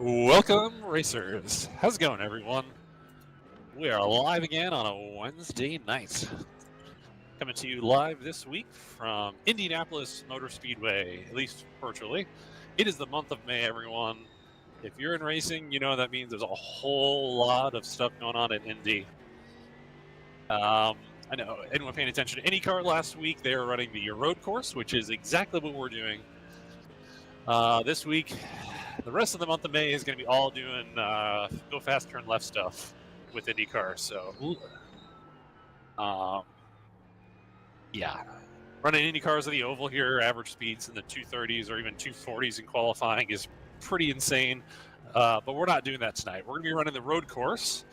Welcome, racers. How's it going, everyone? We are live again on a Wednesday night. Coming to you live this week from Indianapolis Motor Speedway, at least virtually. It is the month of May, everyone. If you're in racing, you know that means there's a whole lot of stuff going on at Indy. I know anyone paying attention to IndyCar last week, they were running the road course, which is exactly what we're doing. This week, the rest of the month of May is going to be all doing go fast, turn left stuff with IndyCar. So, yeah, running IndyCars at the oval here, average speeds in the 230s or even 240s in qualifying is pretty insane. But we're not doing that tonight. We're going to be running the road course.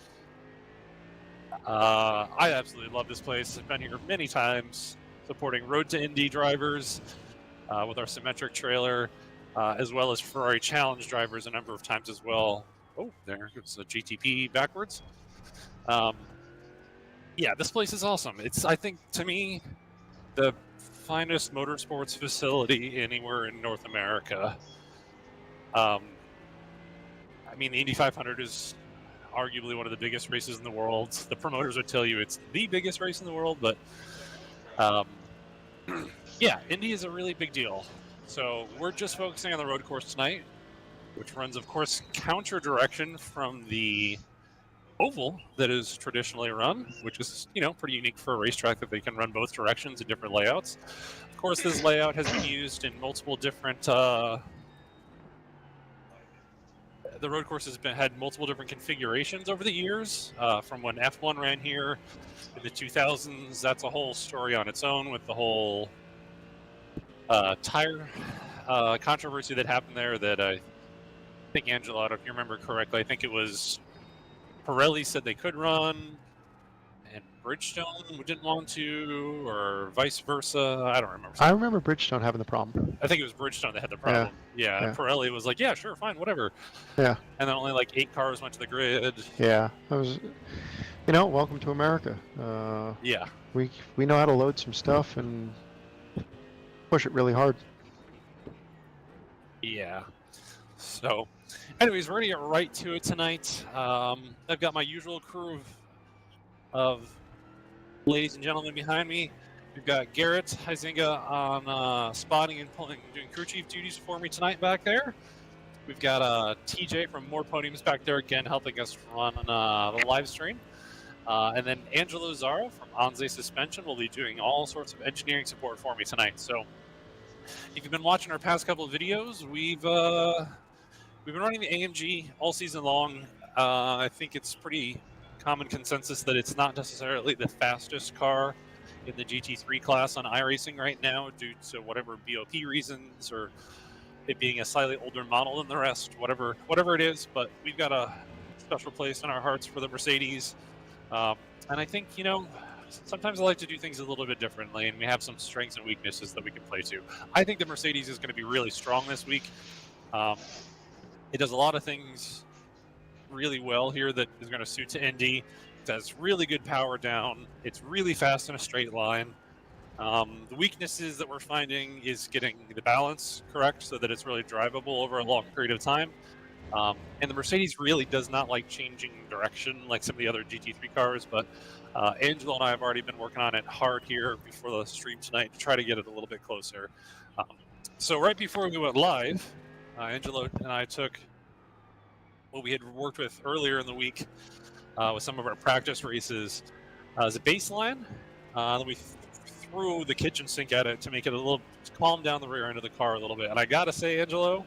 I absolutely love this place. I've been here many times supporting Road to Indy drivers with our symmetric trailer. As well as Ferrari Challenge drivers a number of times as well. Oh, there goes a GTP backwards. Yeah, this place is awesome. It's, I think, to me, the finest motorsports facility anywhere in North America. I mean, the Indy 500 is arguably one of the biggest races in the world. The promoters would tell you it's the biggest race in the world, but yeah, Indy is a really big deal. So we're just focusing on the road course tonight, which runs, of course, counter direction from the oval that is traditionally run, which is, you know, pretty unique for a racetrack that they can run both directions in different layouts. Of course, this layout has been used in multiple different. The road course has had multiple different configurations over the years, from when F1 ran here in the 2000s. That's a whole story on its own with the whole tire controversy that happened there that I think, Angela, if you remember correctly, I think it was Pirelli said they could run and Bridgestone didn't want to, or vice versa. I don't remember. I remember Bridgestone having the problem. I think it was Bridgestone that had the problem. Yeah. Pirelli was like, yeah, sure, fine, whatever. Yeah. And then only like 8 cars went to the grid. Yeah. That was, you know, welcome to America. Yeah. We know how to load some stuff and push it really hard. Yeah. So, anyways, we're going to get right to it tonight. I've got my usual crew of ladies and gentlemen behind me. We've got Garrett Huizinga on spotting and doing crew chief duties for me tonight back there. We've got TJ from More Podiums back there again helping us run the live stream. And then Angelo Zara from Anze Suspension will be doing all sorts of engineering support for me tonight. So if you've been watching our past couple of videos, we've been running the AMG all season long. I think it's pretty common consensus that it's not necessarily the fastest car in the GT3 class on iRacing right now due to whatever BOP reasons or it being a slightly older model than the rest, whatever it is. But we've got a special place in our hearts for the Mercedes. And I think, you know, sometimes I like to do things a little bit differently, and we have some strengths and weaknesses that we can play to. I think the Mercedes is going to be really strong this week. It does a lot of things really well here that is going to suit to Indy. It has really good power down. It's really fast in a straight line. The weaknesses that we're finding is getting the balance correct so that it's really drivable over a long period of time. And the Mercedes really does not like changing direction like some of the other GT3 cars, but Angelo and I have already been working on it hard here before the stream tonight to try to get it a little bit closer. So right before we went live, Angelo and I took what we had worked with earlier in the week with some of our practice races as a baseline. Then we threw the kitchen sink at it to make it a little, to calm down the rear end of the car a little bit. And I gotta say, Angelo,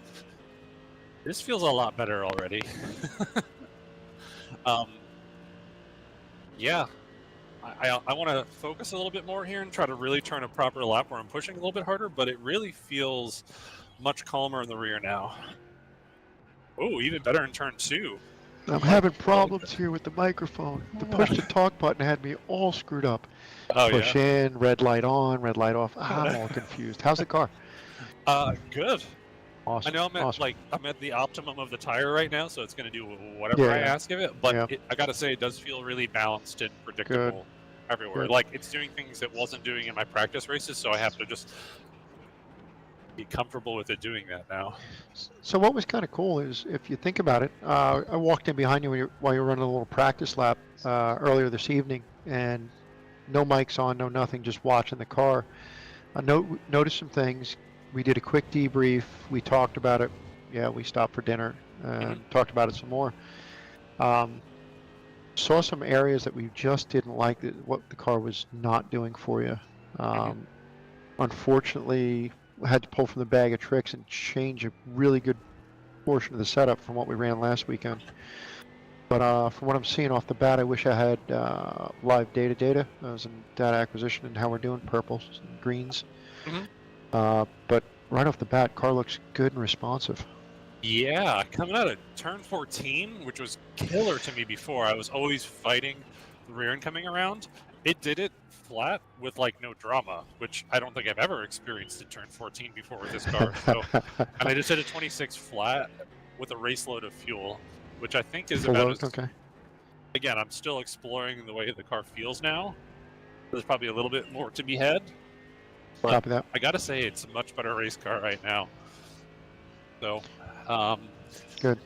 this feels a lot better already. Yeah, I want to focus a little bit more here and try to really turn a proper lap where I'm pushing a little bit harder, but it really feels much calmer in the rear now. Oh, even better in turn 2. I'm having problems here with the microphone. The push to talk button had me all screwed up. Oh, push in, red light on, red light off. I'm all confused. How's the car? Good. Awesome. I know awesome. I'm at the optimum of the tire right now, so it's going to do whatever I ask of it. But I got to say, it does feel really balanced and predictable everywhere. Good. Like it's doing things it wasn't doing in my practice races, so I have to just get comfortable with it doing that now. So what was kind of cool is, if you think about it, I walked in behind you while you were running a little practice lap earlier this evening, and no mics on, no nothing, just watching the car. I noticed some things. We did a quick debrief. We talked about it. Yeah, we stopped for dinner and talked about it some more. Saw some areas that we just didn't like, what the car was not doing for you. Unfortunately, I had to pull from the bag of tricks and change a really good portion of the setup from what we ran last weekend. But from what I'm seeing off the bat, I wish I had live data. I was in data acquisition and how we're doing purples and greens. But right off the bat, car looks good and responsive. Yeah, coming out of turn 14, which was killer to me before. I was always fighting the rear end coming around. It did it flat with like no drama, which I don't think I've ever experienced in turn 14 before with this car. So, and I just hit a 26 flat with a race load of fuel, which I think is about as, okay. Again, I'm still exploring the way the car feels now. There's probably a little bit more to be had. But Copy that. I gotta say, it's a much better race car right now. So, good.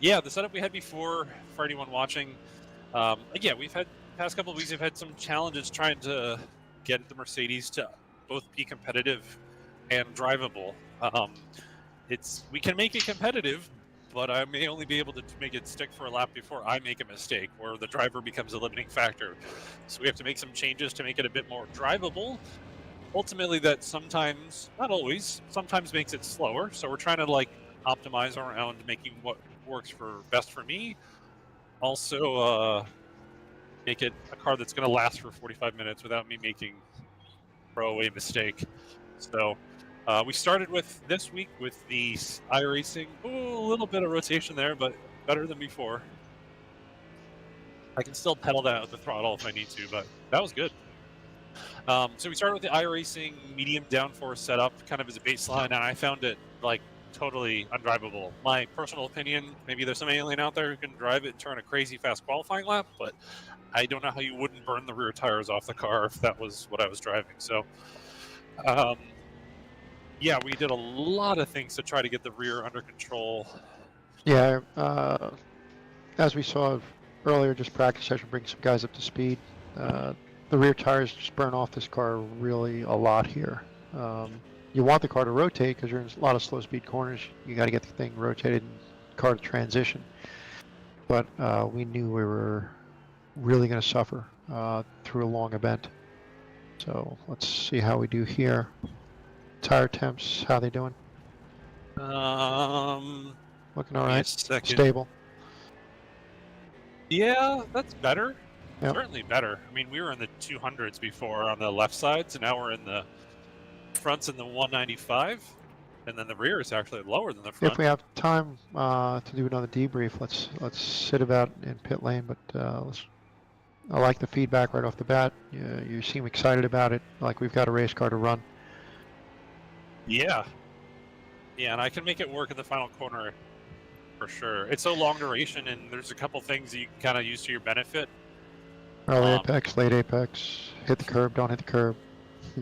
Yeah, the setup we had before, for anyone watching, again, we've had past couple of weeks. We've had some challenges trying to get the Mercedes to both be competitive and drivable. We can make it competitive, but I may only be able to make it stick for a lap before I make a mistake, where the driver becomes a limiting factor. So we have to make some changes to make it a bit more drivable. Ultimately, that sometimes, not always, sometimes makes it slower. So we're trying to like optimize around making what works best for me. Also, make it a car that's going to last for 45 minutes without me making throwaway mistake. So we started with this week with the iRacing. Ooh, a little bit of rotation there, but better than before. I can still pedal that with the throttle if I need to, but that was good. So we started with the iRacing medium downforce setup, kind of as a baseline, and I found it like totally undrivable. My personal opinion, maybe there's some alien out there who can drive it and turn a crazy fast qualifying lap, but I don't know how you wouldn't burn the rear tires off the car if that was what I was driving. So, yeah, we did a lot of things to try to get the rear under control. Yeah, as we saw earlier, just practice session, bring some guys up to speed. The rear tires just burn off this car really a lot here. You want the car to rotate because you're in a lot of slow speed corners. You got to get the thing rotated and car to transition. But we knew we were really going to suffer through a long event. So let's see how we do here. Tire temps, how they doing? Looking all right. Stable. Yeah, that's better. Yep. Certainly better. I mean, we were in the 200s before on the left sides, and now we're in the fronts in the 195, and then the rear is actually lower than the front. If we have time to do another debrief, let's sit about in pit lane. But I like the feedback right off the bat. You seem excited about it, like we've got a race car to run. Yeah, and I can make it work in the final corner for sure. It's so long duration, and there's a couple things that you can kind of use to your benefit. Early apex, late apex, hit the curb, don't hit the curb.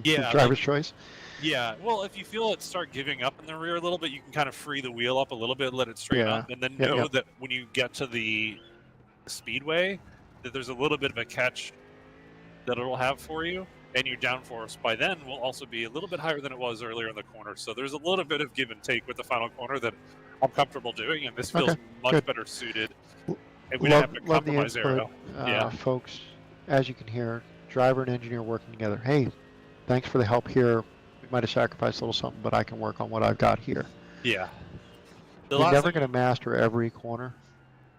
Yeah, driver's choice. Yeah, well, if you feel it start giving up in the rear a little bit, you can kind of free the wheel up a little bit, let it straighten up, and then know that when you get to the speedway, that there's a little bit of a catch that it'll have for you, and your downforce by then will also be a little bit higher than it was earlier in the corner. So there's a little bit of give and take with the final corner that I'm comfortable doing, and this feels much better suited. And we didn't have to compromise aero. Folks, as you can hear, driver and engineer working together. Hey, thanks for the help here. We might have sacrificed a little something, but I can work on what I've got here. Yeah. We're never going to master every corner.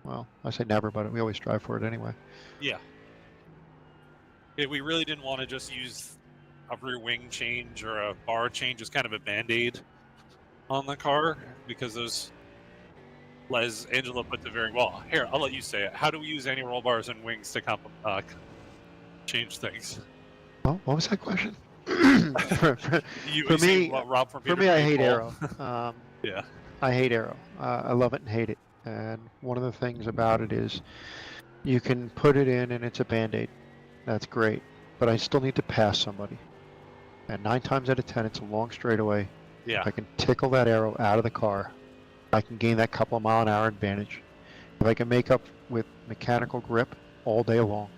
Well, I say never, but we always strive for it anyway. Yeah. We really didn't want to just use a rear wing change or a bar change as kind of a band-aid on the car, because those, as Angela put it very well. Here, I'll let you say it. How do we use anti-roll bars and wings to change things? Well, what was that question? for me, I hate aero. Yeah. I hate aero. I love it and hate it. And one of the things about it is you can put it in and it's a band-aid. That's great. But I still need to pass somebody. And 9 times out of 10, it's a long straightaway. Yeah. If I can tickle that arrow out of the car, I can gain that couple of mile-an-hour advantage. If I can make up with mechanical grip all day long.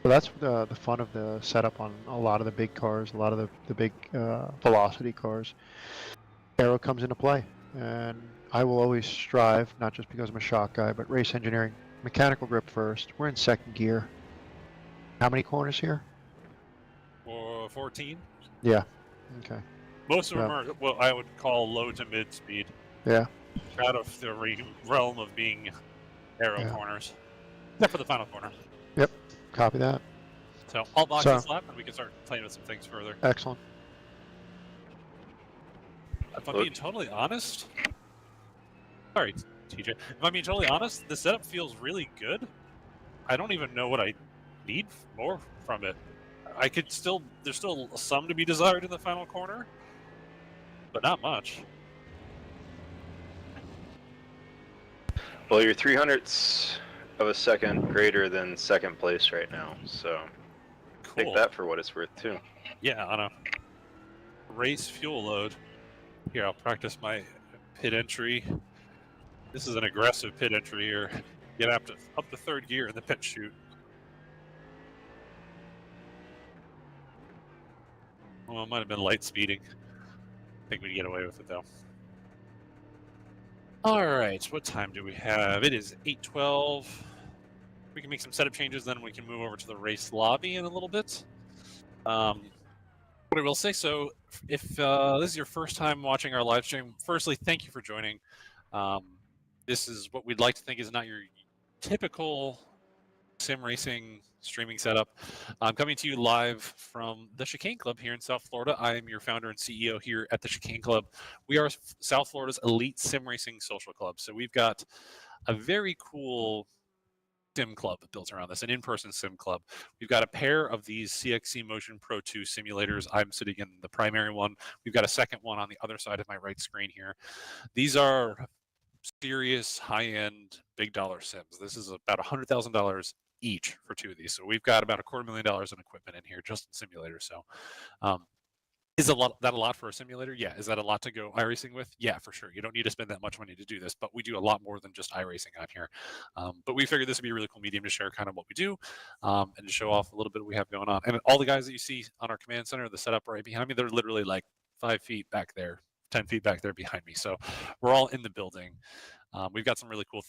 So that's the fun of the setup on a lot of the big cars, a lot of the big velocity cars. Aero comes into play, and I will always strive, not just because I'm a shock guy, but race engineering, mechanical grip first. We're in second gear. How many corners here? Or 14. Yeah. Okay. Most of them Yeah. are what I would call low to mid speed. Yeah. Out of the realm of being aero Yeah. corners, except for the final corner. Yep. Copy that. So all boxes So- left, and we can start playing with some things further. Excellent. If I'm being totally honest, sorry, TJ. If I'm being totally honest, the setup feels really good. I don't even know what I need more from it. I could still, there's still some to be desired in the final corner, but not much. Well, you're 300ths of a second greater than second place right now, so Cool. take that for what it's worth too. Yeah, on a race fuel load. Here, I'll practice my pit entry. This is an aggressive pit entry here. Get up to third gear in the pit chute. Well, it might have been light speeding. I think we'd get away with it though. All right, what time do we have? It is 8:12. We can make some setup changes, then we can move over to the race lobby in a little bit. What I will say, so if this is your first time watching our live stream, firstly, thank you for joining. This is what we'd like to think is not your typical sim racing streaming setup. I'm coming to you live from the Chicane Club here in South Florida. I am your founder and CEO here at the Chicane Club. We are South Florida's elite sim racing social club. So we've got a very cool sim club built around this, an in-person sim club. We've got a pair of these CXC Motion Pro 2 simulators. I'm sitting in the primary one. We've got a second one on the other side of my right screen here. These are serious high-end big dollar sims. This is about $100,000 each for 2 of these. So we've got about $250,000 in equipment in here just in simulators. So is that a lot for a simulator? Yeah. Is that a lot to go iRacing with? Yeah, for sure. You don't need to spend that much money to do this, but we do a lot more than just iRacing on here. But we figured this would be a really cool medium to share kind of what we do and to show off a little bit what we have going on. And all the guys that you see on our command center, the setup right behind me, they're literally like 5 feet back there, 10 feet back there behind me. So we're all in the building. We've got some really cool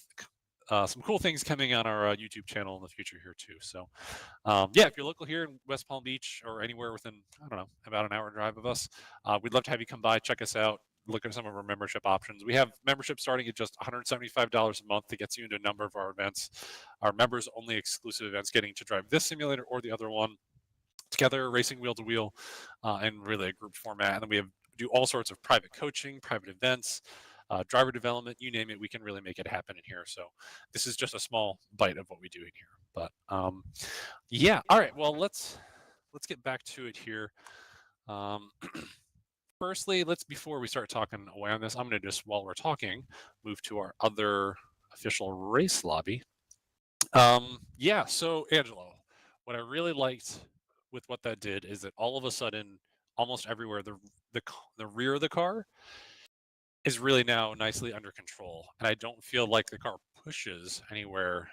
some cool things coming on our YouTube channel in the future here too. So yeah, if you're local here in West Palm Beach or anywhere within, I don't know, about an hour drive of us, we'd love to have you come by, check us out, look at some of our membership options. We have membership starting at just $175 a month that gets you into a number of our events. Our members only exclusive events, getting to drive this simulator or the other one together, racing wheel to wheel, and really a group format. And then we do all sorts of private coaching, private events, driver development, you name it, we can really make it happen in here. So this is just a small bite of what we do in here. But yeah, all right. Well, let's get back to it here. Firstly, before we start talking away on this, I'm going to just, while we're talking, move to our other official race lobby. Yeah. So Angelo, what I really liked with what that did is that all of a sudden, almost everywhere, the rear of the car is really now nicely under control, and I don't feel like the car pushes anywhere.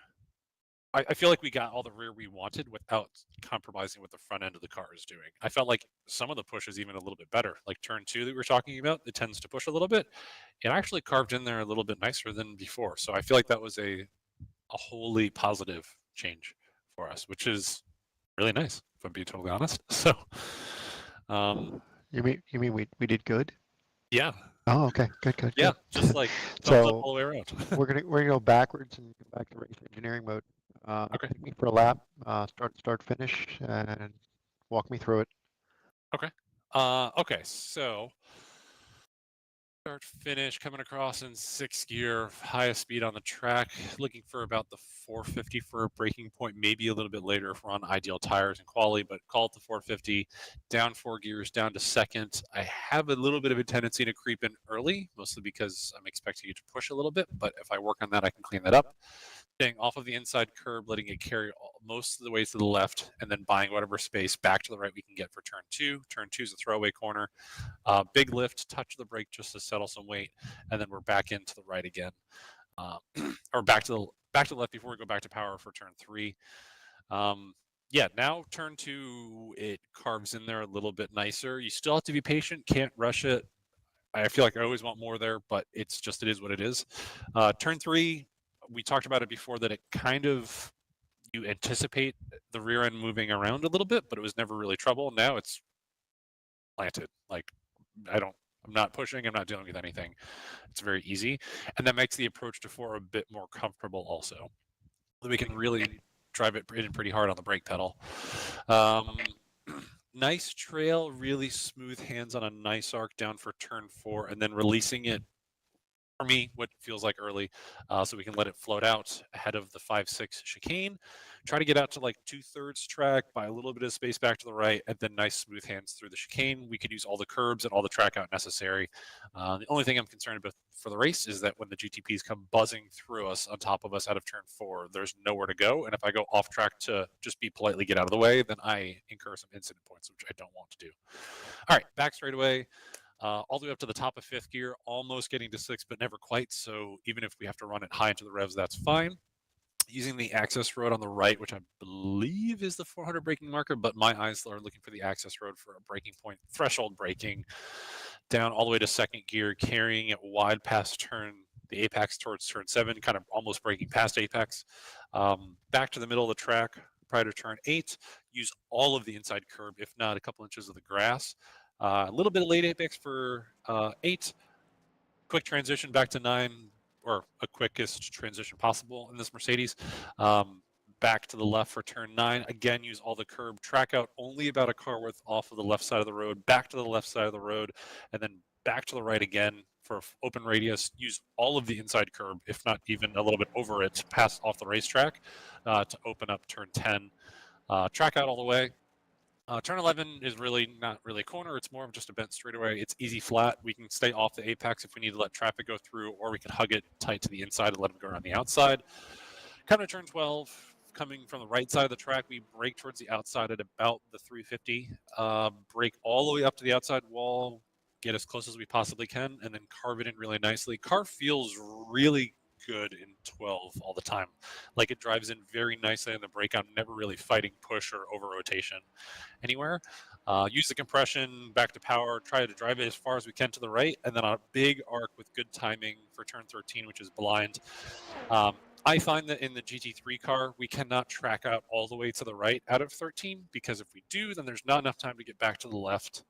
I feel like we got all the rear we wanted without compromising what the front end of the car is doing. I felt like some of the push is even a little bit better. Like turn 2 that we were talking about, it tends to push a little bit. It actually carved in there a little bit nicer than before. So I feel like that was a wholly positive change for us, which is really nice, if I'm being totally honest. So You mean we did good? yeah. Oh, okay. Good. Yeah, Good. just like thumbs up So all the way around. we're gonna go backwards and go back to race engineering mode. Okay. Take me for a lap, start finish, and walk me through it. Okay. Okay. So Start finish coming across in 6th gear, highest speed on the track, looking for about the 450 for a breaking point, maybe a little bit later if we're on ideal tires and quality, but call it the 450, down 4 gears, down to 2nd. I have a little bit of a tendency to creep in early, mostly because I'm expecting you to push a little bit, but if I work on that, I can clean that up. Staying off of the inside curb, letting it carry most of the way to the left, and then buying whatever space back to the right we can get for turn 2. Turn 2 is a throwaway corner. Big lift, touch the brake just to settle some weight, and then we're back into the right again, or back to the left before we go back to power for turn 3. Yeah, now turn 2, it carves in there a little bit nicer. You still have to be patient, can't rush it. I feel like I always want more there, but it is what it is. Turn 3, we talked about it before that it kind of, you anticipate the rear end moving around a little bit, but it was never really trouble. Now it's planted. Like I'm not pushing, I'm not dealing with anything. It's very easy. And that makes the approach to 4 a bit more comfortable also. We can really drive it in pretty hard on the brake pedal. Nice trail, really smooth hands on a nice arc down for turn 4, and then releasing it, for me, what feels like early, so we can let it float out ahead of the 5-6 chicane. Try to get out to like 2/3 track, buy a little bit of space back to the right, and then nice smooth hands through the chicane. We could use all the curbs and all the track out necessary. The only thing I'm concerned about for the race is that when the GTPs come buzzing through us on top of us out of turn 4, there's nowhere to go. And if I go off track to just be politely get out of the way, then I incur some incident points, which I don't want to do. All right, back straight away. All the way up to the top of 5th gear, almost getting to 6th, but never quite. So even if we have to run it high into the revs, that's fine. Using the access road on the right, which I believe is the 400 braking marker, but my eyes are looking for the access road for a braking point, threshold braking, down all the way to 2nd gear, carrying it wide past the apex towards turn 7, kind of almost braking past apex. Back to the middle of the track prior to turn 8, use all of the inside curb, if not a couple inches of the grass. A little bit of late apex for 8. Quick transition back to 9, or a quickest transition possible in this Mercedes. Back to the left for turn 9. Again, use all the curb. Track out only about a car width off of the left side of the road. Back to the left side of the road, and then back to the right again for open radius. Use all of the inside curb, if not even a little bit over it, pass off the racetrack to open up turn 10. Track out all the way. Turn 11 is really not really a corner. It's more of just a bent straightaway. It's easy flat. We can stay off the apex if we need to let traffic go through, or we can hug it tight to the inside and let them go around the outside. Coming to turn 12, coming from the right side of the track, we brake towards the outside at about the 350. Brake all the way up to the outside wall, get as close as we possibly can, and then carve it in really nicely. Car feels really good in 12 all the time. Like it drives in very nicely on the brake. I'm never really fighting push or over rotation anywhere. Use the compression back to power, try to drive it as far as we can to the right, and then on a big arc with good timing for turn 13, which is blind. I find that in the GT3 car, we cannot track out all the way to the right out of 13, because if we do, then there's not enough time to get back to the left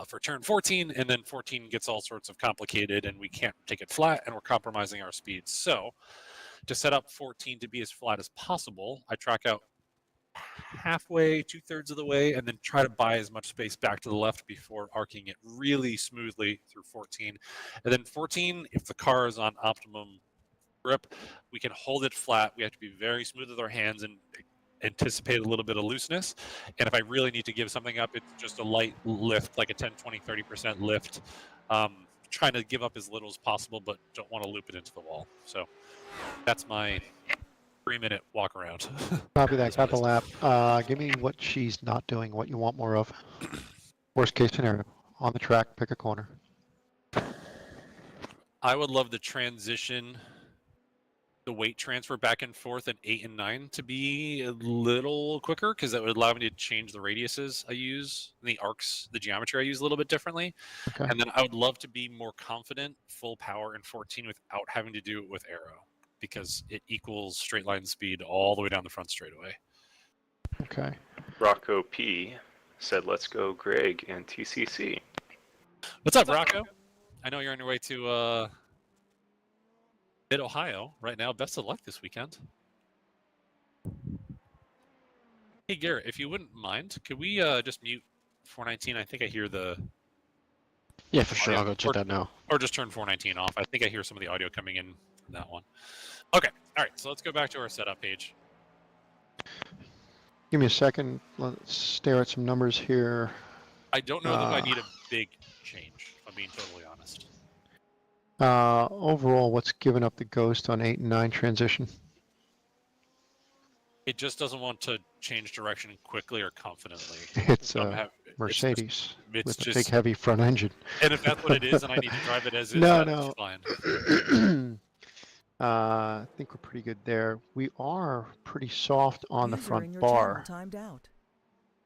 for turn 14, and then 14 gets all sorts of complicated, and we can't take it flat, and we're compromising our speed. So to set up 14 to be as flat as possible, I track out halfway, 2/3 of the way, and then try to buy as much space back to the left before arcing it really smoothly through 14. And then 14, if the car is on optimum grip, we can hold it flat. We have to be very smooth with our hands and anticipate a little bit of looseness. And if I really need to give something up, it's just a light lift, like a 10, 20, 30% lift. Trying to give up as little as possible, but don't want to loop it into the wall. So that's my 3-minute walk around. Copy that. Got the lap. Give me what she's not doing, what you want more of. Worst case scenario. On the track, pick a corner. I would love the transition, the weight transfer back and forth in 8 and 9 to be a little quicker, because that would allow me to change the radiuses I use, and the arcs, the geometry I use a little bit differently. Okay. And then I would love to be more confident, full power in 14 without having to do it with aero, because it equals straight line speed all the way down the front straightaway. Okay. Rocco P said, "Let's go, Greg and TCC." What's up, Rocco? I know you're on your way to Mid-Ohio right now. Best of luck this weekend. Hey, Garrett, if you wouldn't mind, could we just mute 419? I think I hear the Yeah, for sure. yeah. I'll go check that now. Or just turn 419 off. I think I hear some of the audio coming in from that one. Okay. All right. So let's go back to our setup page. Give me a second. Let's stare at some numbers here. I don't know that I need a big change, if I'm being totally honest. Overall, what's given up the ghost on 8 and 9 transition? It just doesn't want to change direction quickly or confidently. It's Mercedes it's with a just, big, heavy front engine. And if that's what it is, and I need to drive it as is, No, that's no. fine. I think we're pretty good there. We are pretty soft on the User in front your bar. channel timed out.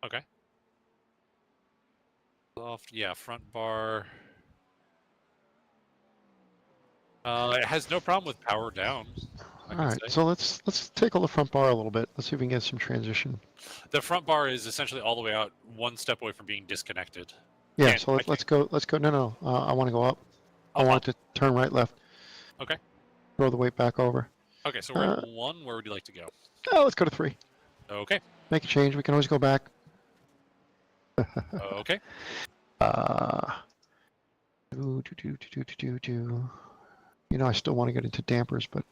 Okay. Soft, yeah, front bar. It has no problem with power down. All right, so let's tickle the front bar a little bit. Let's see if we can get some transition. The front bar is essentially all the way out, one step away from being disconnected. Yeah, And so let's go. Let's go. No. I want to go up. I want it to turn right, left. Okay. Throw the weight back over. Okay, so we're at 1. Where would you like to go? Oh, let's go to 3. Okay. Make a change. We can always go back. Okay. You know, I still want to get into dampers, but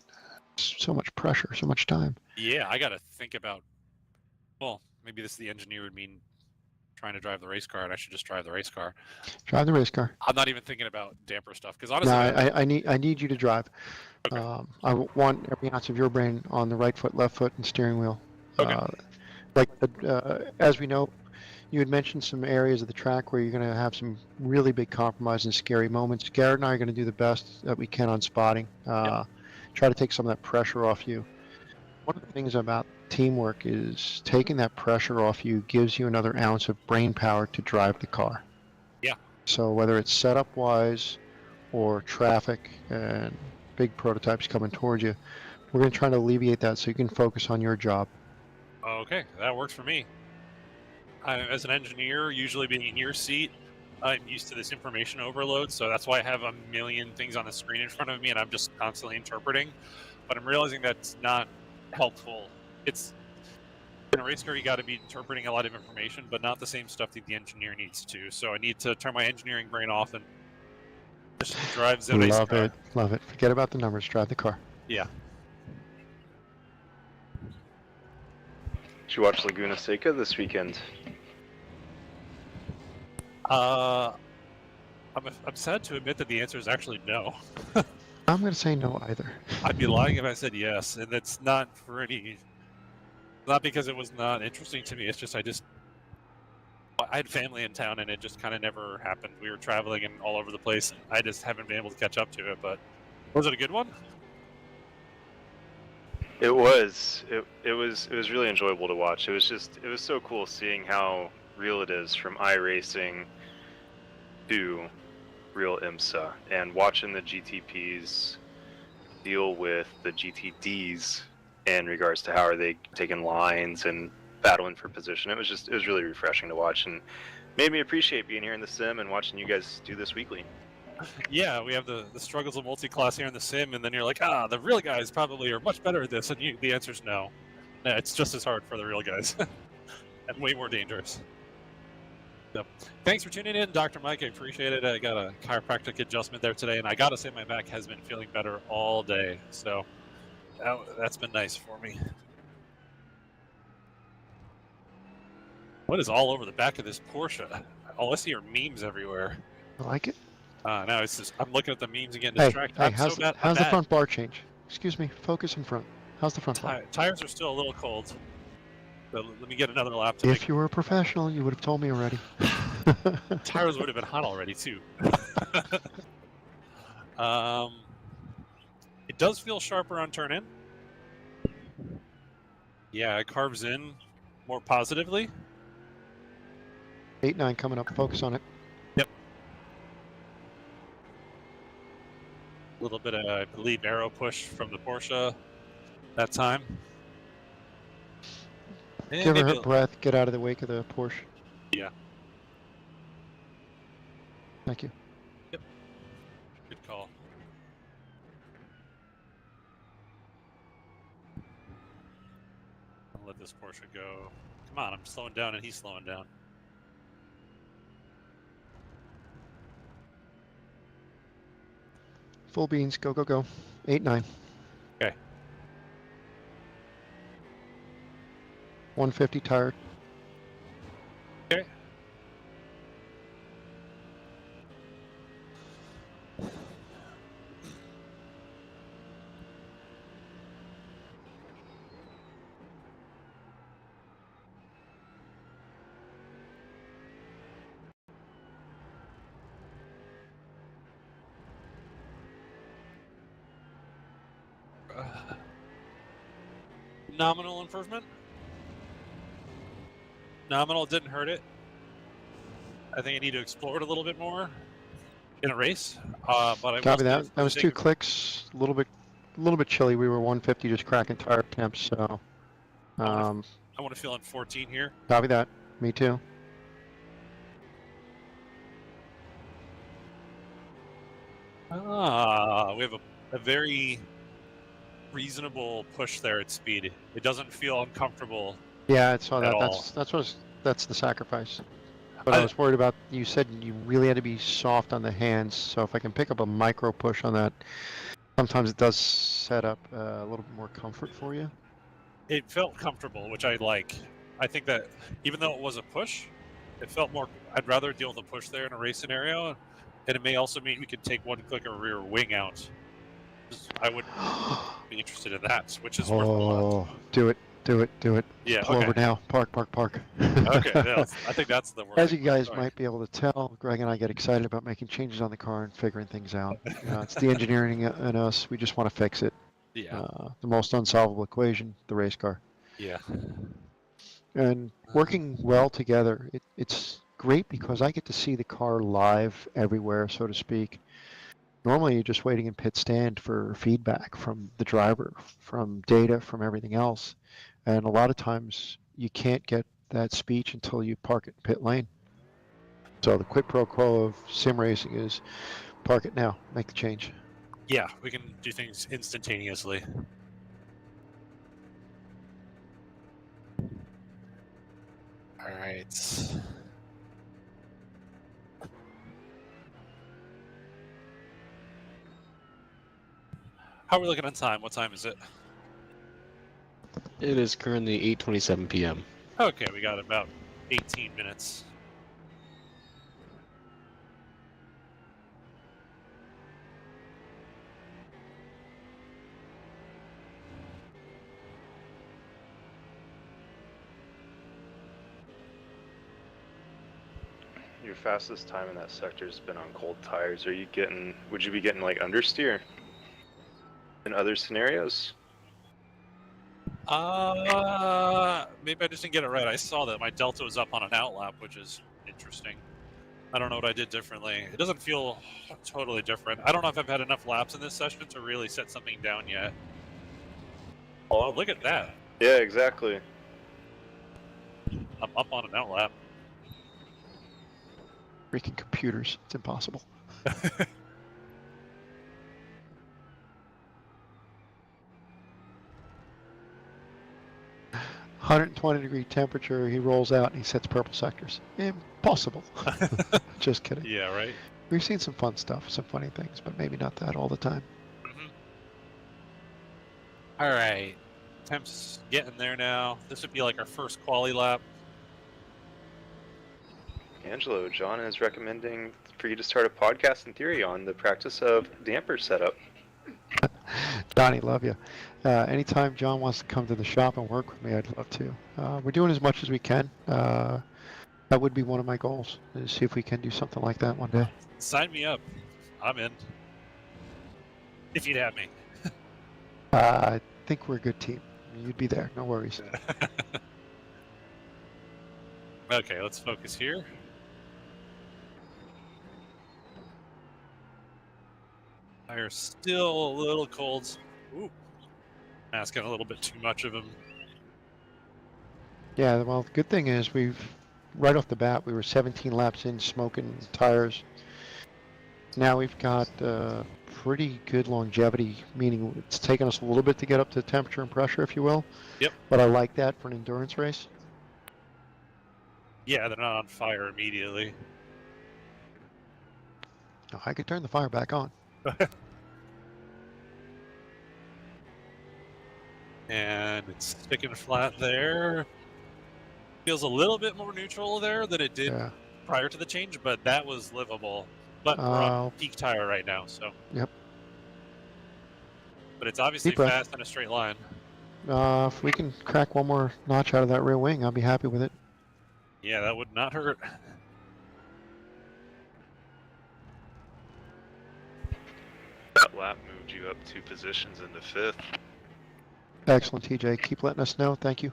so much pressure, so much time. Yeah, I got to think about. Well, maybe the engineer would mean trying to drive the race car, and I should just drive the race car. Drive the race car. I'm not even thinking about damper stuff because honestly, No, I need you to drive. Okay. I want every ounce of your brain on the right foot, left foot, and steering wheel. Okay. As we know, you had mentioned some areas of the track where you're going to have some really big compromise and scary moments. Garrett and I are going to do the best that we can on spotting. Try to take some of that pressure off you. One of the things about teamwork is taking that pressure off you gives you another ounce of brain power to drive the car. Yeah. So whether it's setup wise or traffic and big prototypes coming towards you, we're going to try to alleviate that so you can focus on your job. Okay, that works for me. As an engineer, usually being in your seat, I'm used to this information overload, so that's why I have a million things on the screen in front of me and I'm just constantly interpreting. But I'm realizing that's not helpful. It's in a race car, you got to be interpreting a lot of information, but not the same stuff that the engineer needs to. So I need to turn my engineering brain off and just drive the race car. Love it. Forget about the numbers. Drive the car. Yeah. Did you watch Laguna Seca this weekend? I'm sad to admit that the answer is actually no. I'm going to say no either. I'd be lying if I said yes, and it's not not because it was not interesting to me. It's just I had family in town, and it just kind of never happened. We were traveling and all over the place. And I just haven't been able to catch up to it. But was it a good one? It was. It was really enjoyable to watch. It was so cool seeing how real it is from iRacing to real IMSA, and watching the GTPs deal with the GTDs in regards to how are they taking lines and battling for position. It was really refreshing to watch and made me appreciate being here in the sim and watching you guys do this weekly. Yeah, we have the struggles of multi-class here in the sim, and then you're like, the real guys probably are much better at this, and the answer's no. No, it's just as hard for the real guys, and way more dangerous. So, thanks for tuning in, Dr. Mike. I appreciate it. I got a chiropractic adjustment there today, and I gotta say my back has been feeling better all day, so that's been nice for me. What is all over the back of this Porsche? All I see are memes everywhere. I like it. No, it's just I'm looking at the memes and getting Hey, distracted. how's the front bar change? Excuse me, focus in front. How's the front bar? Tires are still a little cold. So let me get another lap. If you were a professional, you would have told me already. Tires would have been hot already too. It does feel sharper on turn in. Yeah, it carves in more positively. 8-9 coming up. Focus on it. Yep. A little bit of, I believe, aero push from the Porsche that time. And Give her breath. Get out of the wake of the Porsche. Yeah. Thank you. Yep. Good call. I'll let this Porsche go. Come on, I'm slowing down and he's slowing down. Full beans. Go, go, go. 8-9. Okay. 150 tire. Okay. Nominal improvement. Nominal didn't hurt it. I think I need to explore it a little bit more in a race. But I will Copy say that. for That the was sake 2 of- clicks. A little bit chilly. We were 150 just cracking tire temps. So, I want to feel on 14 here. copy that. Me too. We have a very reasonable push there at speed. It doesn't feel uncomfortable Yeah, I saw at that. all. That's the sacrifice. But I was worried about, you said you really had to be soft on the hands, so if I can pick up a micro push on that, sometimes it does set up a little bit more comfort for you. It felt comfortable, which I like. I think that even though it was a push, it felt more. I'd rather deal with a push there in a race scenario, and it may also mean we could take one click or rear wing out. I would be interested in that, which is worth a lot. Oh, do it. Yeah. Pull Okay. over now. Park. Okay. Yeah, I think that's the word. As you guys might be able to tell, Greg and I get excited about making changes on the car and figuring things out. It's the engineering in us. We just want to fix it. Yeah. The most unsolvable equation, the race car. Yeah. And working well together, it's great because I get to see the car live everywhere, so to speak. Normally, you're just waiting in pit stand for feedback from the driver, from data, from everything else. And a lot of times, you can't get that speech until you park it in pit lane. So the quid pro quo of sim racing is park it now, make the change. Yeah. We can do things instantaneously. All right. How are we looking on time? What time is it? It is currently 8:27 p.m. Okay, we got about 18 minutes. Your fastest time in that sector has been on cold tires. Would you be getting like understeer in other scenarios? Maybe I just didn't get it right. I saw that my delta was up on an outlap, which is interesting. I don't know what I did differently. It doesn't feel totally different. I don't know if I've had enough laps in this session to really set something down yet. Oh, look at that. Yeah, exactly. I'm up on an outlap. Freaking computers, it's impossible. 120-degree temperature, he rolls out and he sets purple sectors. Impossible. Just kidding. Yeah, right? We've seen some fun stuff, some funny things, but maybe not that all the time. Mm-hmm. All right. Temps getting there now. This would be like our first quali lap. Angelo, John is recommending for you to start a podcast in theory on the practice of damper setup. Donnie, love you. Anytime John wants to come to the shop and work with me, I'd love to. We're doing as much as we can. That would be one of my goals, is see if we can do something like that one day. Sign me up. I'm in. If you'd have me. I think we're a good team. You'd be there, no worries. Okay, let's focus here. Tire still a little cold. Ooh. Asking a little bit too much of him. Yeah, well, the good thing is right off the bat, we were 17 laps in, smoking tires. Now we've got pretty good longevity, meaning it's taken us a little bit to get up to temperature and pressure, if you will. Yep. But I like that for an endurance race. Yeah, they're not on fire immediately. Oh, I could turn the fire back on. And it's sticking flat there. Feels a little bit more neutral there than it did Yeah. prior to the change, but that was livable. But we're on peak tire right now, so. Yep. But it's obviously Deep breath. fast in a straight line. If we can crack one more notch out of that rear wing, I'll be happy with it. Yeah, that would not hurt. That lap moved you up 2 positions into 5th. Excellent, TJ. Keep letting us know. Thank you.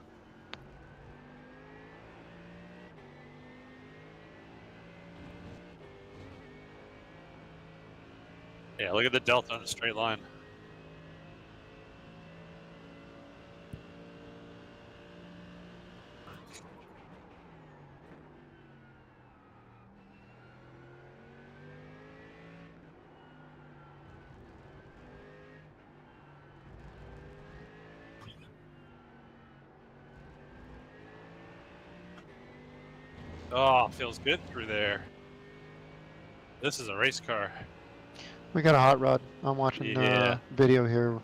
Yeah, look at the delta on the straight line. Oh, feels good through there. This is a race car. We got a hot rod. I'm watching Yeah. video here.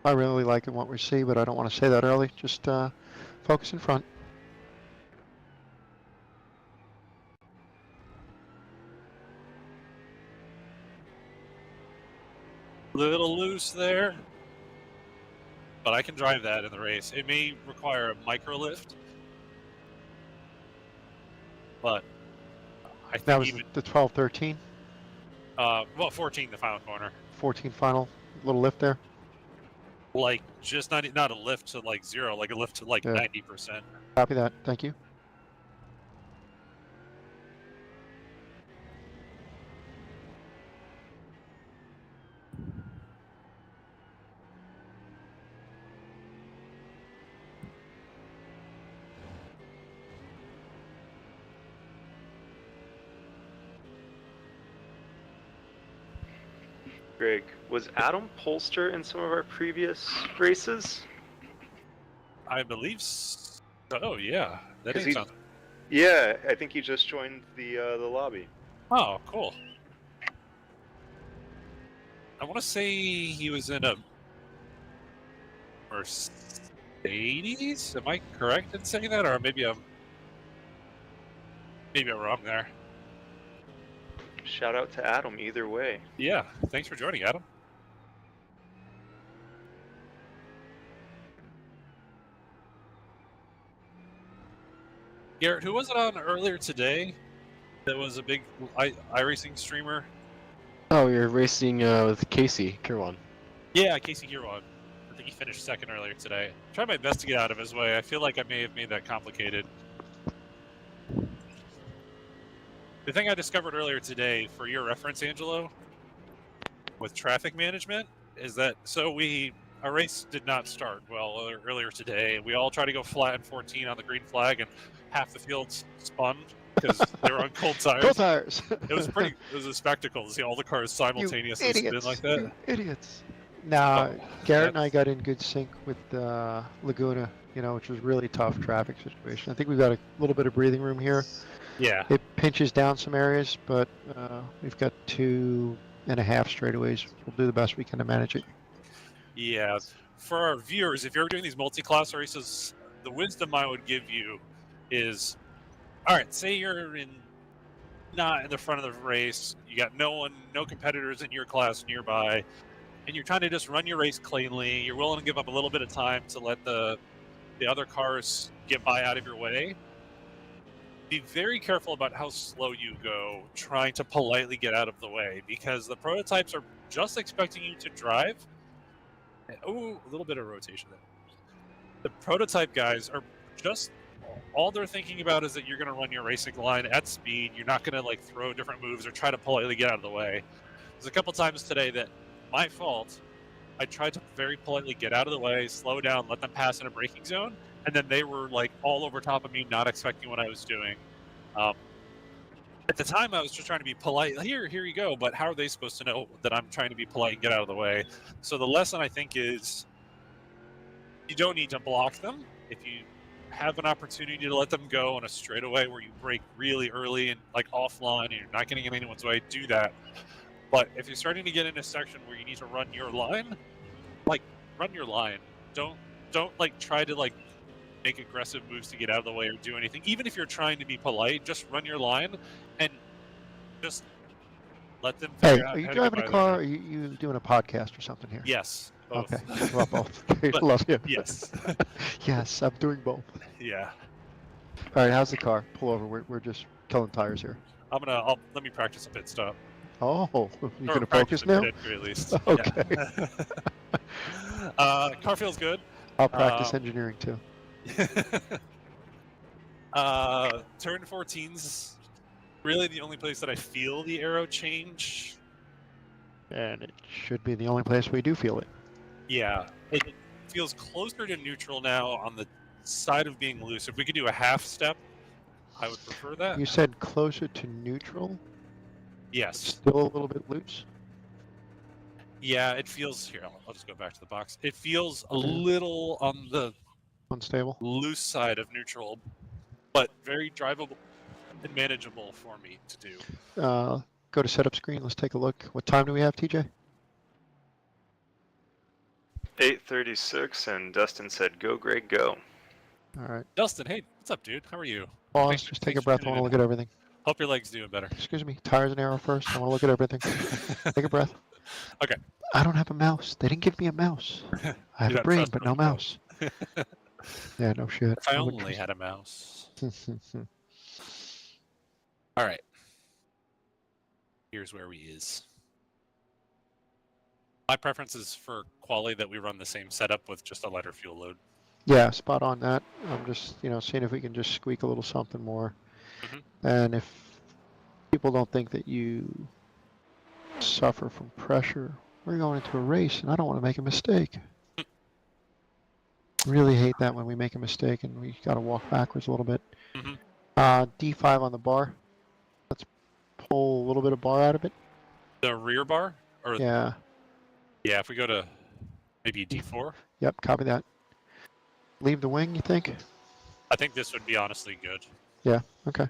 I really like what we see, but I don't want to say that early. Just focus in front. Little loose there, but I can drive that in the race. It may require a micro lift, but I think That was even the 12-13, well, 14 the final corner. 14 final. Little lift there. Like just not a lift to like 0, like a lift to like Yeah. 90%. Copy that. Thank you. Greg, was Adam Polster in some of our previous races? I believe so. Yeah, that 'Cause is he- something. Yeah, I think he just joined the lobby. Oh, cool. I want to say he was in a Mercedes. Am I correct in saying that, or maybe I'm wrong there? Shout out to Adam either way. Yeah, thanks for joining, Adam. Garrett, who was it on earlier today that was a big iRacing streamer? Oh, you're racing with Casey Kirwan. Yeah, Casey Giorgis. I think he finished second earlier today. Try my best to get out of his way. I feel like I may have made that complicated. The thing I discovered earlier today, for your reference, Angelo, with traffic management, is that our race did not start well earlier today. We all tried to go flat in 14 on the green flag, and half the fields spun because they were on cold tires. Cold tires. It was a spectacle to see all the cars simultaneously spin like that. You idiots. Now, Oh, Garrett and I got in good sync with Laguna, which was really tough traffic situation. I think we've got a little bit of breathing room here. Yeah. It pinches down some areas, but we've got 2.5 straightaways. We'll do the best we can to manage it. Yeah. For our viewers, if you're doing these multi-class races, the wisdom I would give you is, all right, say you're not in the front of the race, you got no competitors in your class nearby, and you're trying to just run your race cleanly, you're willing to give up a little bit of time to let the other cars get by out of your way. Be very careful about how slow you go trying to politely get out of the way, because the prototypes are just expecting you to drive. Oh, a little bit of rotation there. The prototype guys are just, all they're thinking about is that you're going to run your racing line at speed. You're not going to throw different moves or try to politely get out of the way. There's a couple times today that, my fault, I tried to very politely get out of the way, slow down, let them pass in a braking zone, and then they were all over top of me, not expecting what I was doing. At the time, I was just trying to be polite. Here you go. But how are they supposed to know that I'm trying to be polite and get out of the way? So the lesson, I think, is you don't need to block them. If you have an opportunity to let them go on a straightaway where you brake really early and offline and you're not getting in anyone's way, do that. But if you're starting to get in a section where you need to run your line, run your line. Don't don't like try to like make aggressive moves to get out of the way or do anything. Even if you're trying to be polite, just run your line and just let them Hey, figure out are you how to get driving a by car? there. Or are you doing a podcast or something here? Yes, both. Okay. Well, both. Okay, But- love you. Yes. Yes, I'm doing both. Yeah. All right, how's the car? Pull over. We're just killing tires here. Let me practice a pit stop. Oh, you Or gonna practice focus a now? pit entry at least. Okay. Yeah. Car feels good. I'll practice engineering too. Turn 14's really the only place that I feel the aero change. And it should be the only place we do feel it. Yeah, it feels closer to neutral now on the side of being loose. If we could do a half step, I would prefer that. You said closer to neutral, Yes. still a little bit loose. Yeah, it feels here. I'll just go back to the box. It feels a little on the Unstable. loose side of neutral, but very drivable and manageable for me to do. Go to setup screen. Let's take a look. What time do we have, TJ? 8:36, and Dustin said, "Go, Greg, go." All right. Dustin, hey, what's up, dude? How are you? Pause. Thanks- Just take a thanks for breath. I tuning want to in. look at everything. Hope your leg's doing better. Excuse me. Tires and arrow first. I want to look at everything. Take a breath. Okay. I don't have a mouse. They didn't give me a mouse. I have You a got brain, trust but in no the mouse. Yeah, no shit. If I would only trust- had a mouse. All right. Here's where we is. My preference is for quali that we run the same setup with just a lighter fuel load. Yeah, spot on that. I'm just, seeing if we can just squeak a little something more. Mhm. And if people don't think that you suffer from pressure, we're going into a race and I don't want to make a mistake. Really hate that when we make a mistake and we got to walk backwards a little bit. Mhm. D5 on the bar. Let's pull a little bit of bar out of it. The rear bar? Or Yeah. yeah, if we go to maybe D4, Yep, copy that. Leave the wing, you think? I think this would be honestly good. Yeah, okay.